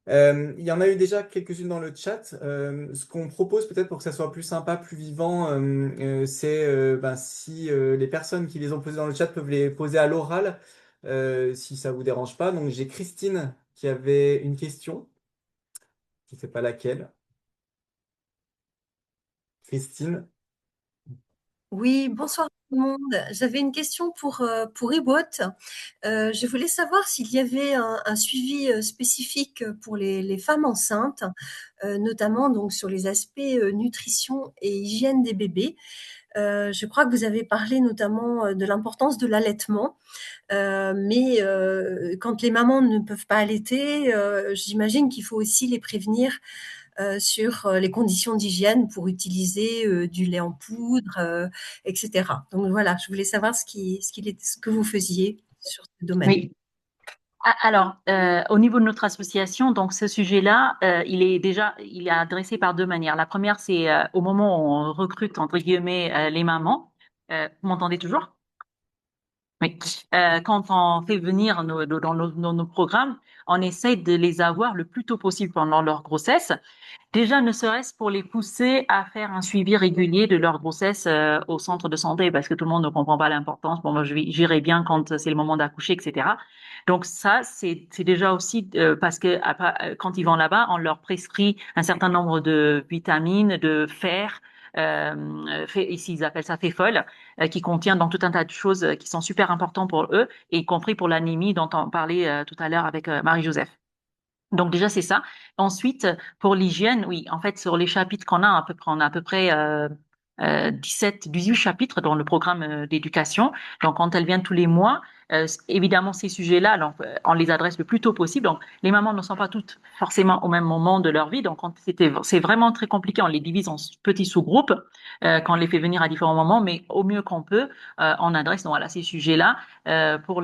Il y en a eu déjà quelques-unes dans le chat. Ce qu'on propose peut-être pour que ça soit plus sympa, plus vivant, c'est si les personnes qui les ont posées dans le chat peuvent les poser à l'oral, si ça vous dérange pas. Donc j'ai Christine qui avait une question. Je ne sais pas laquelle. Christine. Oui, bonsoir tout le monde. J'avais une question pour Ibot. Je voulais savoir s'il y avait un suivi spécifique pour les femmes enceintes, notamment donc sur les aspects nutrition et hygiène des bébés. Je crois que vous avez parlé notamment de l'importance de l'allaitement, mais quand les mamans ne peuvent pas allaiter, j'imagine qu'il faut aussi les prévenir sur les conditions d'hygiène pour utiliser du lait en poudre, etc. Donc voilà, je voulais savoir ce que vous faisiez sur ce domaine. Oui. Alors, au niveau de notre association, donc ce sujet-là, il est adressé par deux manières. La première, c'est au moment où on recrute entre guillemets les mamans. Vous m'entendez toujours? Oui. Quand on fait venir dans nos programmes, on essaie de les avoir le plus tôt possible pendant leur grossesse. Déjà, ne serait-ce pour les pousser à faire un suivi régulier de leur grossesse au centre de santé, parce que tout le monde ne comprend pas l'importance. Bon, moi, j'irai bien quand c'est le moment d'accoucher, etc. Donc ça, c'est déjà aussi parce que après, quand ils vont là-bas, on leur prescrit un certain nombre de vitamines, de fer. Ici, ils appellent ça féfol, qui contient donc tout un tas de choses qui sont super importantes pour eux, et y compris pour l'anémie dont on parlait tout à l'heure avec Marie-Joseph. Donc déjà c'est ça. Ensuite pour l'hygiène, oui, en fait sur les chapitres qu'on a à peu près, on a à peu près 17, 18 chapitres dans le programme d'éducation. Donc quand elles viennent tous les mois, évidemment ces sujets-là, donc, on les adresse le plus tôt possible. Donc les mamans ne sont pas toutes forcément au même moment de leur vie. Donc quand c'est vraiment très compliqué, on les divise en petits sous-groupes, qu'on les fait venir à différents moments, mais au mieux qu'on peut, on adresse donc voilà ces sujets-là. Pour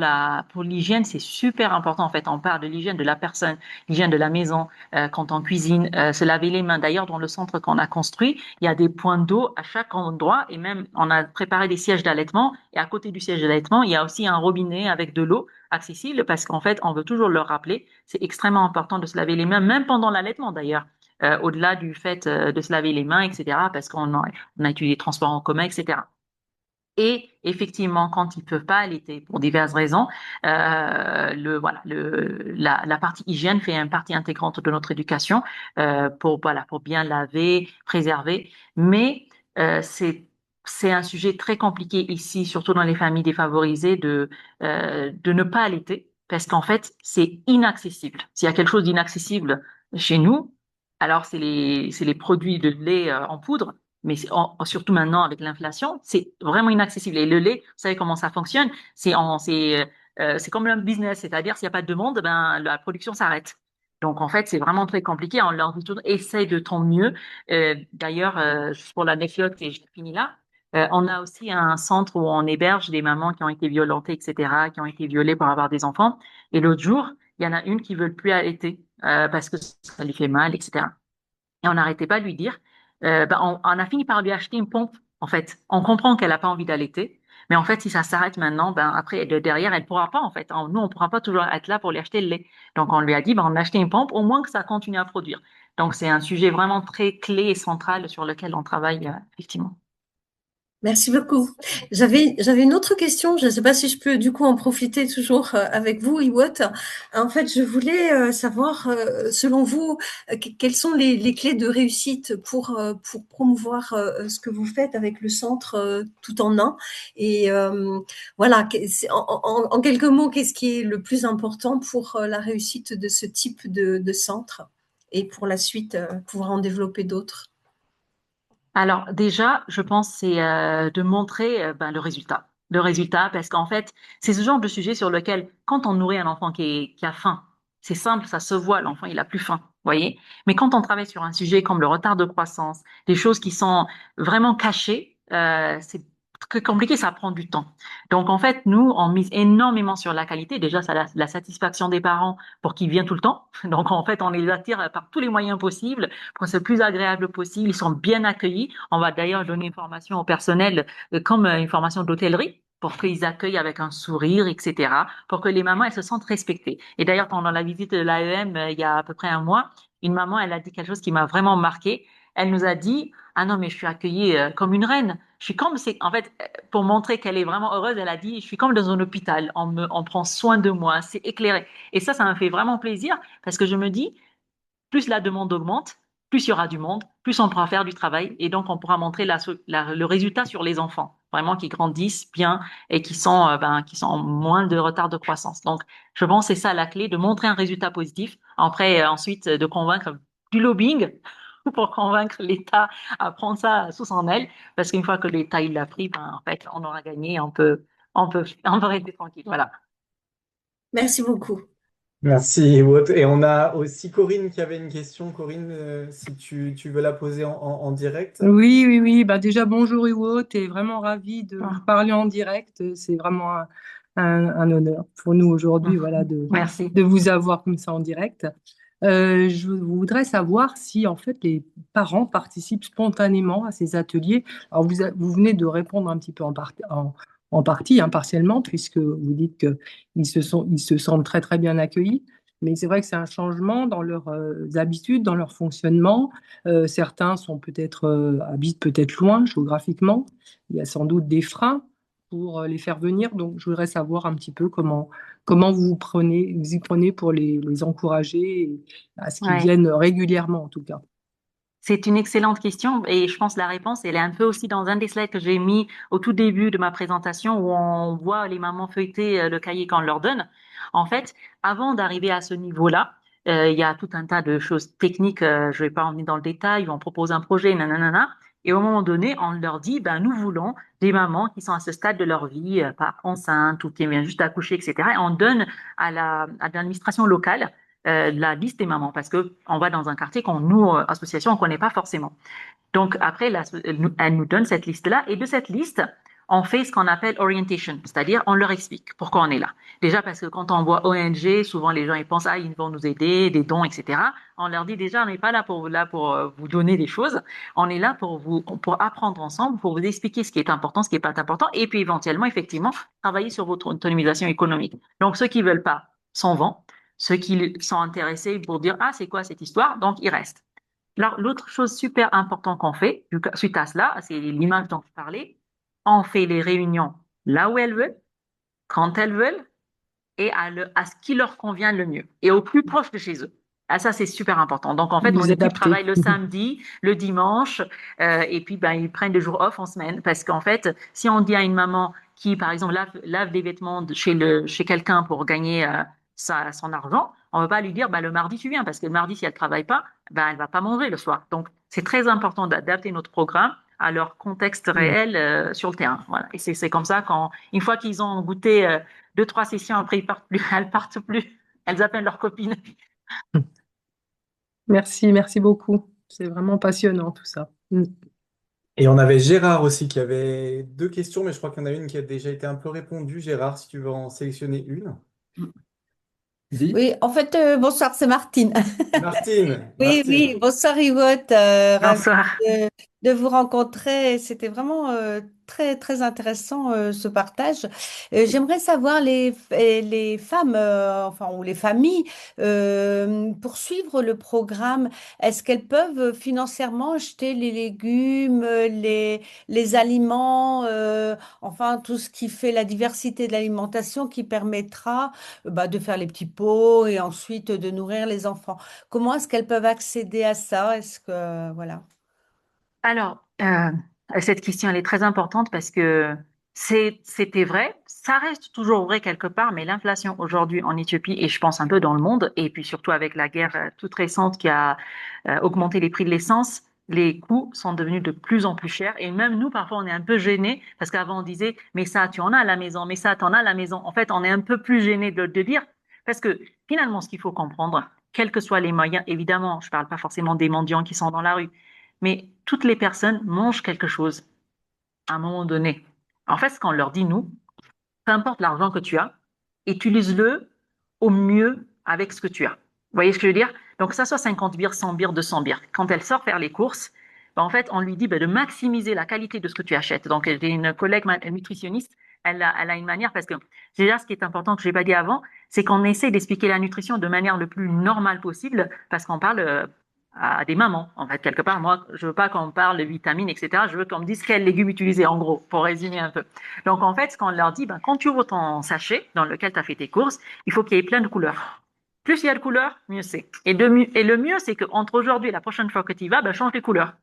l'hygiène, c'est super important en fait. On parle de l'hygiène de la personne, l'hygiène de la maison, quand on cuisine, se laver les mains. D'ailleurs, dans le centre qu'on a construit, il y a des points d'eau à chaque endroit et même on a préparé des sièges d'allaitement et à côté du siège d'allaitement, il y a aussi un robinet avec de l'eau accessible parce qu'en fait, on veut toujours leur rappeler, c'est extrêmement important de se laver les mains, même pendant l'allaitement d'ailleurs. Au-delà du fait de se laver les mains, etc., parce on a utilisé les transports en commun, etc. Et effectivement, quand ils peuvent pas allaiter pour diverses raisons, la partie hygiène fait une partie intégrante de notre éducation pour bien laver, préserver. Mais c'est un sujet très compliqué ici, surtout dans les familles défavorisées, de ne pas allaiter parce qu'en fait c'est inaccessible. S'il y a quelque chose d'inaccessible chez nous, alors c'est les produits de lait en poudre, mais surtout maintenant avec l'inflation, c'est vraiment inaccessible. Et le lait, vous savez comment ça fonctionne? C'est comme un business, c'est-à-dire s'il n'y a pas de demande, ben la production s'arrête. Donc en fait, c'est vraiment très compliqué. On leur dit toujours, essaye de ton mieux. D'ailleurs, juste pour l'anecdote, et je finis là, on a aussi un centre où on héberge des mamans qui ont été violentées, etc., qui ont été violées pour avoir des enfants. Et l'autre jour, il y en a une qui veut plus allaiter parce que ça lui fait mal, etc. Et on n'arrêtait pas de lui dire, on a fini par lui acheter une pompe. En fait, on comprend qu'elle n'a pas envie d'allaiter, mais en fait, si ça s'arrête maintenant, ben après derrière, elle pourra pas. En fait, nous, on pourra pas toujours être là pour lui acheter le lait. Donc, on lui a dit, ben, on a acheté une pompe, au moins que ça continue à produire. Donc, c'est un sujet vraiment très clé et central sur lequel on travaille effectivement. Merci beaucoup. J'avais une autre question. Je ne sais pas si je peux du coup en profiter toujours avec vous, Iwot. En fait, je voulais savoir, selon vous, quelles sont les clés de réussite pour promouvoir ce que vous faites avec le centre tout en un. Et voilà, en quelques mots, qu'est-ce qui est le plus important pour la réussite de ce type de centre et pour la suite, pouvoir en développer d'autres? Alors déjà, je pense c'est de montrer le résultat. Le résultat, parce qu'en fait, c'est ce genre de sujet sur lequel, quand on nourrit un enfant qui a faim, c'est simple, ça se voit, l'enfant il a plus faim, voyez. Mais quand on travaille sur un sujet comme le retard de croissance, des choses qui sont vraiment cachées, c'est très compliqué, ça prend du temps. Donc en fait, nous, on mise énormément sur la qualité. Déjà, ça la satisfaction des parents pour qu'ils viennent tout le temps. Donc en fait, on les attire par tous les moyens possibles pour que c'est le plus agréable possible. Ils sont bien accueillis. On va d'ailleurs donner une formation au personnel comme une formation d'hôtellerie pour qu'ils accueillent avec un sourire, etc., pour que les mamans, elles se sentent respectées. Et d'ailleurs, pendant la visite de l'AEM, il y a à peu près un mois, une maman, elle a dit quelque chose qui m'a vraiment marqué. Elle nous a dit, ah non, mais je suis accueillie comme une reine. Je suis comme, en fait, pour montrer qu'elle est vraiment heureuse, elle a dit, je suis comme dans un hôpital. On prend soin de moi, c'est éclairé. Et ça me fait vraiment plaisir parce que je me dis, plus la demande augmente, plus il y aura du monde, plus on pourra faire du travail et donc on pourra montrer le résultat sur les enfants, vraiment qui grandissent bien et qui sont en moins de retard de croissance. Donc, je pense que c'est ça la clé, de montrer un résultat positif. Après, ensuite, de convaincre du lobbying pour convaincre l'État à prendre ça sous son aile, parce qu'une fois que l'État il l'a pris, en fait, on aura gagné, on peut rester tranquille. Voilà. Merci beaucoup. Merci, Wout. Et on a aussi Corinne qui avait une question. Corinne, si tu veux la poser en direct. Oui, oui, oui. Bah déjà, bonjour Hugo, t'es vraiment ravi de Ah, vous parler en direct. C'est vraiment un honneur pour nous aujourd'hui, voilà, merci. de vous avoir comme ça en direct. Je voudrais savoir si en fait les parents participent spontanément à ces ateliers. Alors vous venez de répondre un petit peu en partie, hein, partiellement, puisque vous dites ils se sentent très très bien accueillis. Mais c'est vrai que c'est un changement dans leurs habitudes, dans leur fonctionnement. Certains habitent peut-être loin géographiquement. Il y a sans doute des freins pour les faire venir. Donc, je voudrais savoir un petit peu comment vous y prenez pour les encourager à ce qu'ils Ouais. viennent régulièrement, en tout cas. C'est une excellente question et je pense que la réponse, elle est un peu aussi dans un des slides que j'ai mis au tout début de ma présentation où on voit les mamans feuilleter le cahier qu'on leur donne. En fait, avant d'arriver à ce niveau-là, il y a tout un tas de choses techniques, je vais pas en venir dans le détail, ils vont proposer un projet, nanana, et au moment donné, on leur dit, ben, nous voulons des mamans qui sont à ce stade de leur vie, pas enceintes ou qui viennent juste d'accoucher, etc. Et on donne à l'administration locale la liste des mamans parce que on va dans un quartier qu'on, nous, association, on connaît pas forcément. Donc après, elle nous donne cette liste-là et de cette liste, on fait ce qu'on appelle orientation, c'est-à-dire on leur explique pourquoi on est là. Déjà parce que quand on voit ONG, souvent les gens ils pensent ils vont nous aider, des dons, etc. On leur dit déjà on n'est pas là pour vous donner des choses, on est là pour apprendre ensemble, pour vous expliquer ce qui est important, ce qui est pas important, et puis éventuellement effectivement travailler sur votre autonomisation économique. Donc ceux qui veulent pas s'en vont, ceux qui sont intéressés pour dire c'est quoi cette histoire, donc ils restent. Alors, l'autre chose super importante qu'on fait, suite à cela, c'est l'image dont je parlais, on fait les réunions là où elles veulent, quand elles veulent, et à ce qui leur convient le mieux, et au plus proche de chez eux. Ah, ça, c'est super important. Donc, en fait, mon Vous équipe adaptez. travaille le samedi, le dimanche, et puis ben, ils prennent des jours off en semaine. Parce qu'en fait, si on dit à une maman qui, par exemple, lave des vêtements chez quelqu'un pour gagner son argent, on ne va pas lui dire, bah, le mardi, tu viens. Parce que le mardi, si elle ne travaille pas, ben, elle ne va pas manger le soir. Donc, c'est très important d'adapter notre programme à leur contexte réel sur le terrain. Voilà. Et c'est comme ça une fois qu'ils ont goûté 2, 3 sessions, après ils partent plus, elles partent plus, elles appellent leurs copines. Merci beaucoup. C'est vraiment passionnant tout ça. Et on avait Gérard aussi qui avait deux questions, mais je crois qu'il y en a une qui a déjà été un peu répondue. Gérard, si tu veux en sélectionner une. Dis. Oui, en fait, bonsoir, c'est Martine. Martine, Oui, oui, Martine. bonsoir Yvonne, ravie Bonsoir. de vous rencontrer. C'était vraiment très, très intéressant ce partage. J'aimerais savoir les femmes, enfin, ou les familles, pour suivre le programme, est-ce qu'elles peuvent financièrement acheter les légumes, les aliments, enfin, tout ce qui fait la diversité de l'alimentation qui permettra de faire les petits pots et ensuite de nourrir les enfants? Comment est-ce qu'elles peuvent accéder à ça? Est-ce que, voilà. Alors, cette question, elle est très importante parce que c'était vrai, ça reste toujours vrai quelque part, mais l'inflation aujourd'hui en Éthiopie et je pense un peu dans le monde, et puis surtout avec la guerre toute récente qui a augmenté les prix de l'essence, les coûts sont devenus de plus en plus chers. Et même nous, parfois, on est un peu gênés parce qu'avant, on disait, mais ça, tu en as à la maison, mais ça, tu en as à la maison. En fait, on est un peu plus gênés de dire parce que finalement, ce qu'il faut comprendre, quels que soient les moyens, évidemment, je parle pas forcément des mendiants qui sont dans la rue, mais toutes les personnes mangent quelque chose à un moment donné. En fait, ce qu'on leur dit, nous, peu importe l'argent que tu as, utilise-le au mieux avec ce que tu as. Vous voyez ce que je veux dire? Donc, que ça soit 50 bières, 100 bières, 200 bières. Quand elle sort faire les courses, ben, en fait, on lui dit de maximiser la qualité de ce que tu achètes. Donc, j'ai une collègue nutritionniste, elle a une manière, parce que déjà, ce qui est important que je n'ai pas dit avant, c'est qu'on essaie d'expliquer la nutrition de manière le plus normale possible, parce qu'on parle à des mamans. En fait, quelque part, moi, je veux pas qu'on parle de vitamines, etc. Je veux qu'on me dise quels légumes utiliser, en gros, pour résumer un peu. Donc, en fait, ce qu'on leur dit, ben, quand tu ouvres ton sachet dans lequel tu as fait tes courses, il faut qu'il y ait plein de couleurs. Plus il y a de couleurs, mieux c'est. Et le mieux, c'est qu'entre aujourd'hui et la prochaine fois que tu y vas, ben, change les couleurs.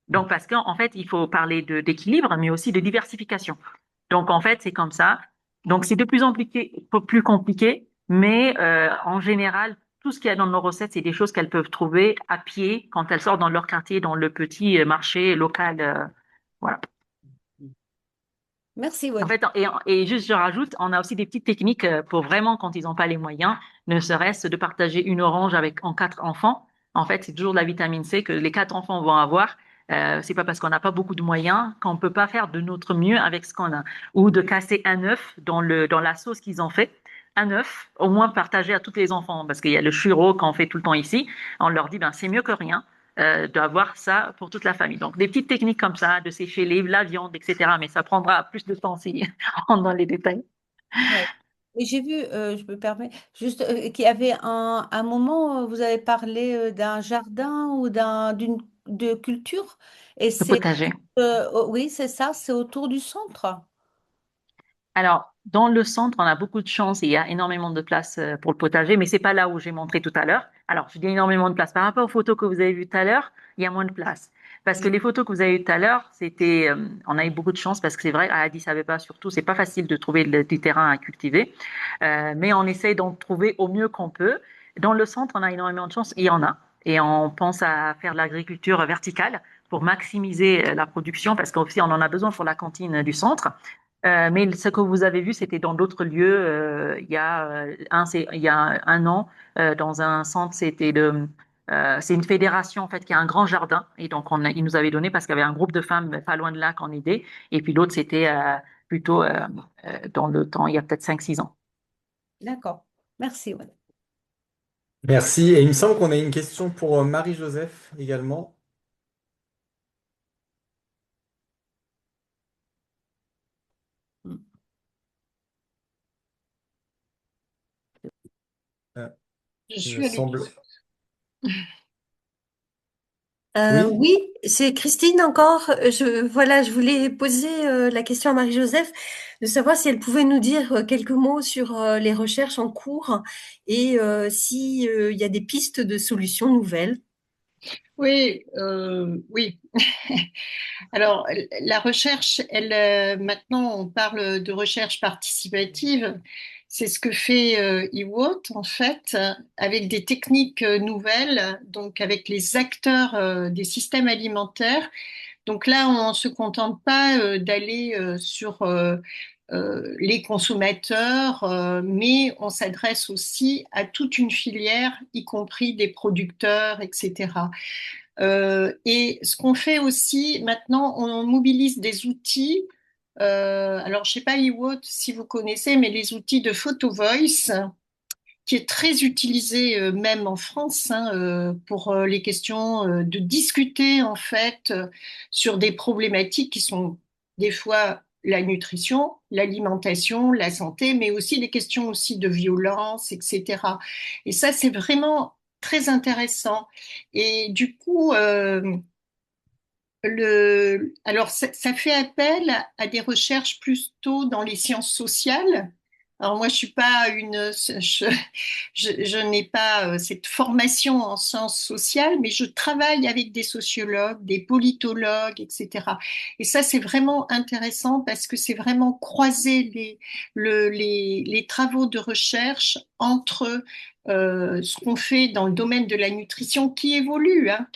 Donc, parce qu'en fait, il faut parler d'équilibre, mais aussi de diversification. Donc, en fait, c'est comme ça. Donc, c'est de plus compliqué, mais en général, tout ce qu'il y a dans nos recettes, c'est des choses qu'elles peuvent trouver à pied quand elles sortent dans leur quartier, dans le petit marché local. Voilà. Merci, En Yvonne. fait, et juste je rajoute, on a aussi des petites techniques pour vraiment quand ils n'ont pas les moyens, ne serait-ce de partager une orange en 4 enfants. En fait, c'est toujours de la vitamine C que les 4 enfants vont avoir. C'est pas parce qu'on n'a pas beaucoup de moyens qu'on peut pas faire de notre mieux avec ce qu'on a, ou de casser un œuf dans la sauce qu'ils ont fait. Un œuf, au moins partagé à tous les enfants, parce qu'il y a le churro qu'on fait tout le temps ici. On leur dit ben c'est mieux que rien d'avoir ça pour toute la famille. Donc, des petites techniques comme ça, de sécher la viande, etc. Mais ça prendra plus de temps si on rentre dans les détails. Ouais. Et j'ai vu, je me permets, juste qu'il y avait un moment, vous avez parlé d'un jardin ou de culture, et Le c'est, potager. oui, c'est ça, c'est autour du centre. Alors, dans le centre, on a beaucoup de chance et il y a énormément de place pour le potager, mais c'est pas là où j'ai montré tout à l'heure. Alors, je dis énormément de place. Par rapport aux photos que vous avez vues tout à l'heure, il y a moins de place. Parce que Oui. les photos que vous avez vues tout à l'heure, on a eu beaucoup de chance parce que c'est vrai, à Addis Abeba surtout, c'est pas facile de trouver du terrain à cultiver. Mais on essaye d'en trouver au mieux qu'on peut. Dans le centre, on a énormément de chance, il y en a. Et on pense à faire de l'agriculture verticale pour maximiser la production, parce qu'aussi on en a besoin pour la cantine du centre. Mais ce que vous avez vu, c'était dans d'autres lieux. Il y a un an, dans un centre, c'est une fédération en fait qui a un grand jardin, et donc ils nous avaient donné parce qu'il y avait un groupe de femmes pas loin de là en idée, et puis l'autre c'était plutôt dans le temps, il y a peut-être 5 6 ans. D'accord. Merci. Ouais. Merci. Et il me semble qu'on a une question pour Marie-Joseph également. Euh, Je il me suis à semble. l'écoute. Oui? Oui, c'est Christine encore. Voilà, je voulais poser la question à Marie-Joseph de savoir si elle pouvait nous dire quelques mots sur les recherches en cours et si il y a des pistes de solutions nouvelles. Oui, oui. Alors, la recherche, maintenant, on parle de recherche participative. C'est ce que fait eWOT, en fait, avec des techniques nouvelles, donc avec les acteurs des systèmes alimentaires. Donc là, on ne se contente pas d'aller sur les consommateurs, mais on s'adresse aussi à toute une filière, y compris des producteurs, etc. Et ce qu'on fait aussi, maintenant, on mobilise des outils. Alors, je ne sais pas, Iwot, si vous connaissez, mais les outils de Photo Voice, qui est très utilisé même en France hein, pour les questions de discuter en fait sur des problématiques qui sont des fois la nutrition, l'alimentation, la santé, mais aussi des questions aussi de violence, etc. Et ça, c'est vraiment très intéressant. Et du coup, alors ça fait appel à des recherches plutôt dans les sciences sociales. Alors moi, je suis pas je n'ai pas cette formation en sciences sociales, mais je travaille avec des sociologues, des politologues, etc. Et ça, c'est vraiment intéressant parce que c'est vraiment croiser les travaux de recherche entre ce qu'on fait dans le domaine de la nutrition qui évolue, hein,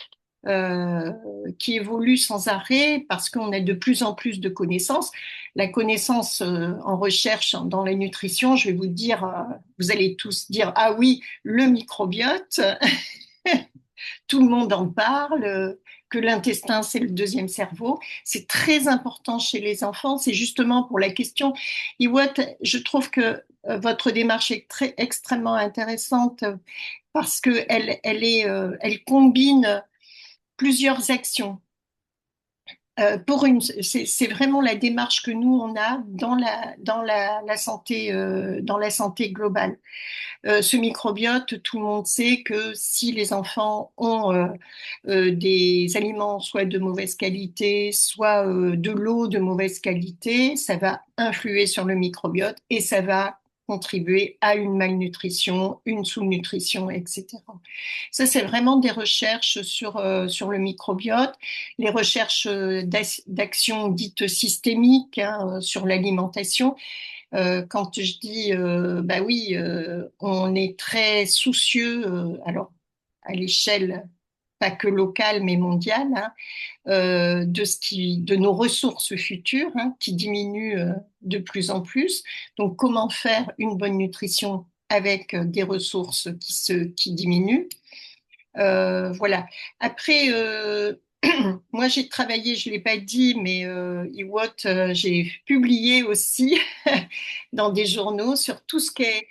euh, qui évolue sans arrêt parce qu'on a de plus en plus de connaissances. La connaissance en recherche dans la nutrition, je vais vous dire, vous allez tous dire, ah oui, le microbiote, tout le monde en parle, que l'intestin, c'est le deuxième cerveau. C'est très important chez les enfants. C'est justement pour la question. Iwat, je trouve que votre démarche est extrêmement intéressante parce qu'elle elle combine plusieurs actions. C'est vraiment la démarche que nous on a dans la santé globale. Ce microbiote, tout le monde sait que si les enfants ont des aliments soit de mauvaise qualité, soit de l'eau de mauvaise qualité, ça va influer sur le microbiote et ça va contribuer à une malnutrition, une sous-nutrition, etc. Ça, c'est vraiment des recherches sur le microbiote, les recherches d'action dites systémiques hein, sur l'alimentation. Quand je dis, bah oui, on est très soucieux, alors à l'échelle pas que locale mais mondiale, hein, de nos ressources futures hein, qui diminuent de plus en plus. Donc, comment faire une bonne nutrition avec des ressources qui diminuent? Voilà. Après, moi, j'ai travaillé, je ne l'ai pas dit, mais Iwot, j'ai publié aussi dans des journaux sur tout ce qui est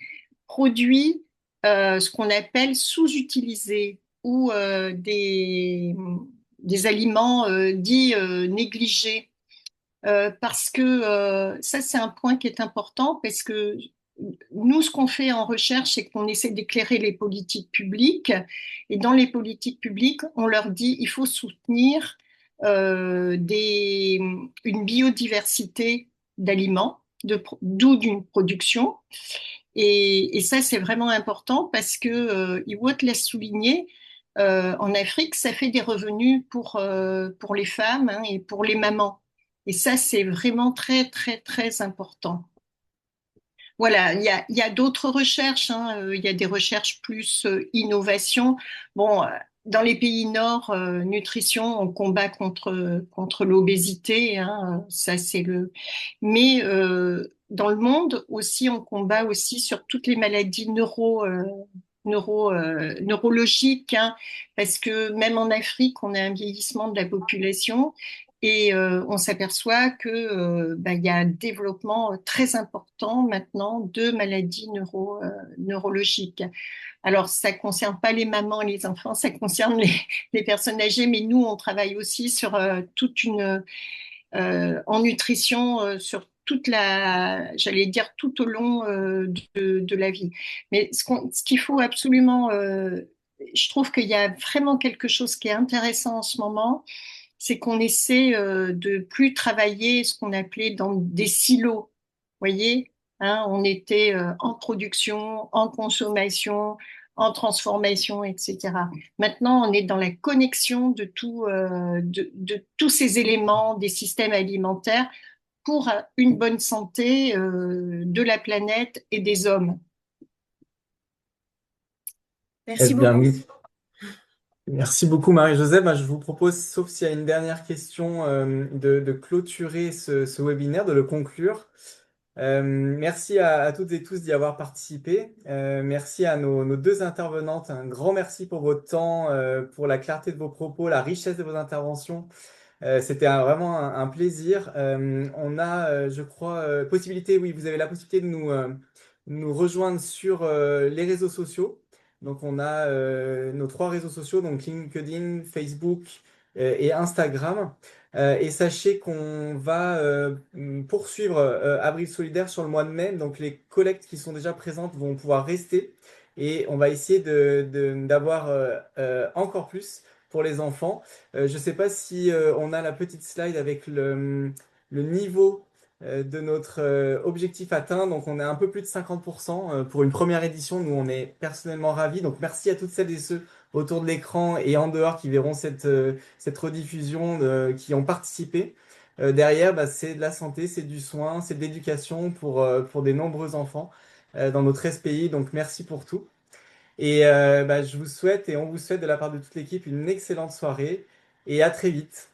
produit, ce qu'on appelle sous-utilisé ou des aliments dits négligés. Parce que ça, c'est un point qui est important parce que nous, ce qu'on fait en recherche, c'est qu'on essaie d'éclairer les politiques publiques. Et dans les politiques publiques, on leur dit il faut soutenir une biodiversité d'aliments, d'où d'une production. Et ça, c'est vraiment important parce que Iwot l'a souligné, en Afrique, ça fait des revenus pour les femmes hein, et pour les mamans. Et ça, c'est vraiment très, très, très important. Voilà, il y a d'autres recherches, hein, il y a des recherches plus innovation. Bon, dans les pays nord, nutrition, on combat contre l'obésité, hein, ça c'est le. Mais dans le monde aussi, on combat aussi sur toutes les maladies neurologiques, hein, parce que même en Afrique, on a un vieillissement de la population. Et on s'aperçoit que bah, il y a un développement très important maintenant de maladies neurologiques. Alors, ça concerne pas les mamans et les enfants, ça concerne les personnes âgées, mais nous, on travaille aussi sur toute une en nutrition sur toute la, j'allais dire tout au long de la vie. Mais ce qu'il faut absolument, je trouve qu'il y a vraiment quelque chose qui est intéressant en ce moment, c'est qu'on essaie de plus travailler ce qu'on appelait dans des silos. Vous voyez, hein, on était en production, en consommation, en transformation, etc. Maintenant, on est dans la connexion de de tous ces éléments des systèmes alimentaires pour une bonne santé de la planète et des hommes. Eh Merci bien, beaucoup. oui. Merci beaucoup, Marie-Josée. Je vous propose, sauf s'il y a une dernière question, de clôturer ce webinaire, de le conclure. Merci à toutes et tous d'y avoir participé. Merci à nos deux intervenantes. Un grand merci pour votre temps, pour la clarté de vos propos, la richesse de vos interventions. C'était vraiment un plaisir. On a, je crois, possibilité, oui, vous avez la possibilité de nous rejoindre sur les réseaux sociaux. Donc, on a nos trois réseaux sociaux, donc LinkedIn, Facebook et Instagram. Et sachez qu'on va poursuivre Abril Solidaire sur le mois de mai. Donc, les collectes qui sont déjà présentes vont pouvoir rester. Et on va essayer d'avoir encore plus pour les enfants. Je ne sais pas si on a la petite slide avec le niveau de notre objectif atteint. Donc, on est un peu plus de 50% pour une première édition. Nous, on est personnellement ravis. Donc, merci à toutes celles et ceux autour de l'écran et en dehors qui verront cette rediffusion, qui ont participé. Derrière, c'est de la santé, c'est du soin, c'est de l'éducation pour des nombreux enfants dans nos 13 pays. Donc, merci pour tout. Et je vous souhaite et on vous souhaite de la part de toute l'équipe une excellente soirée et à très vite.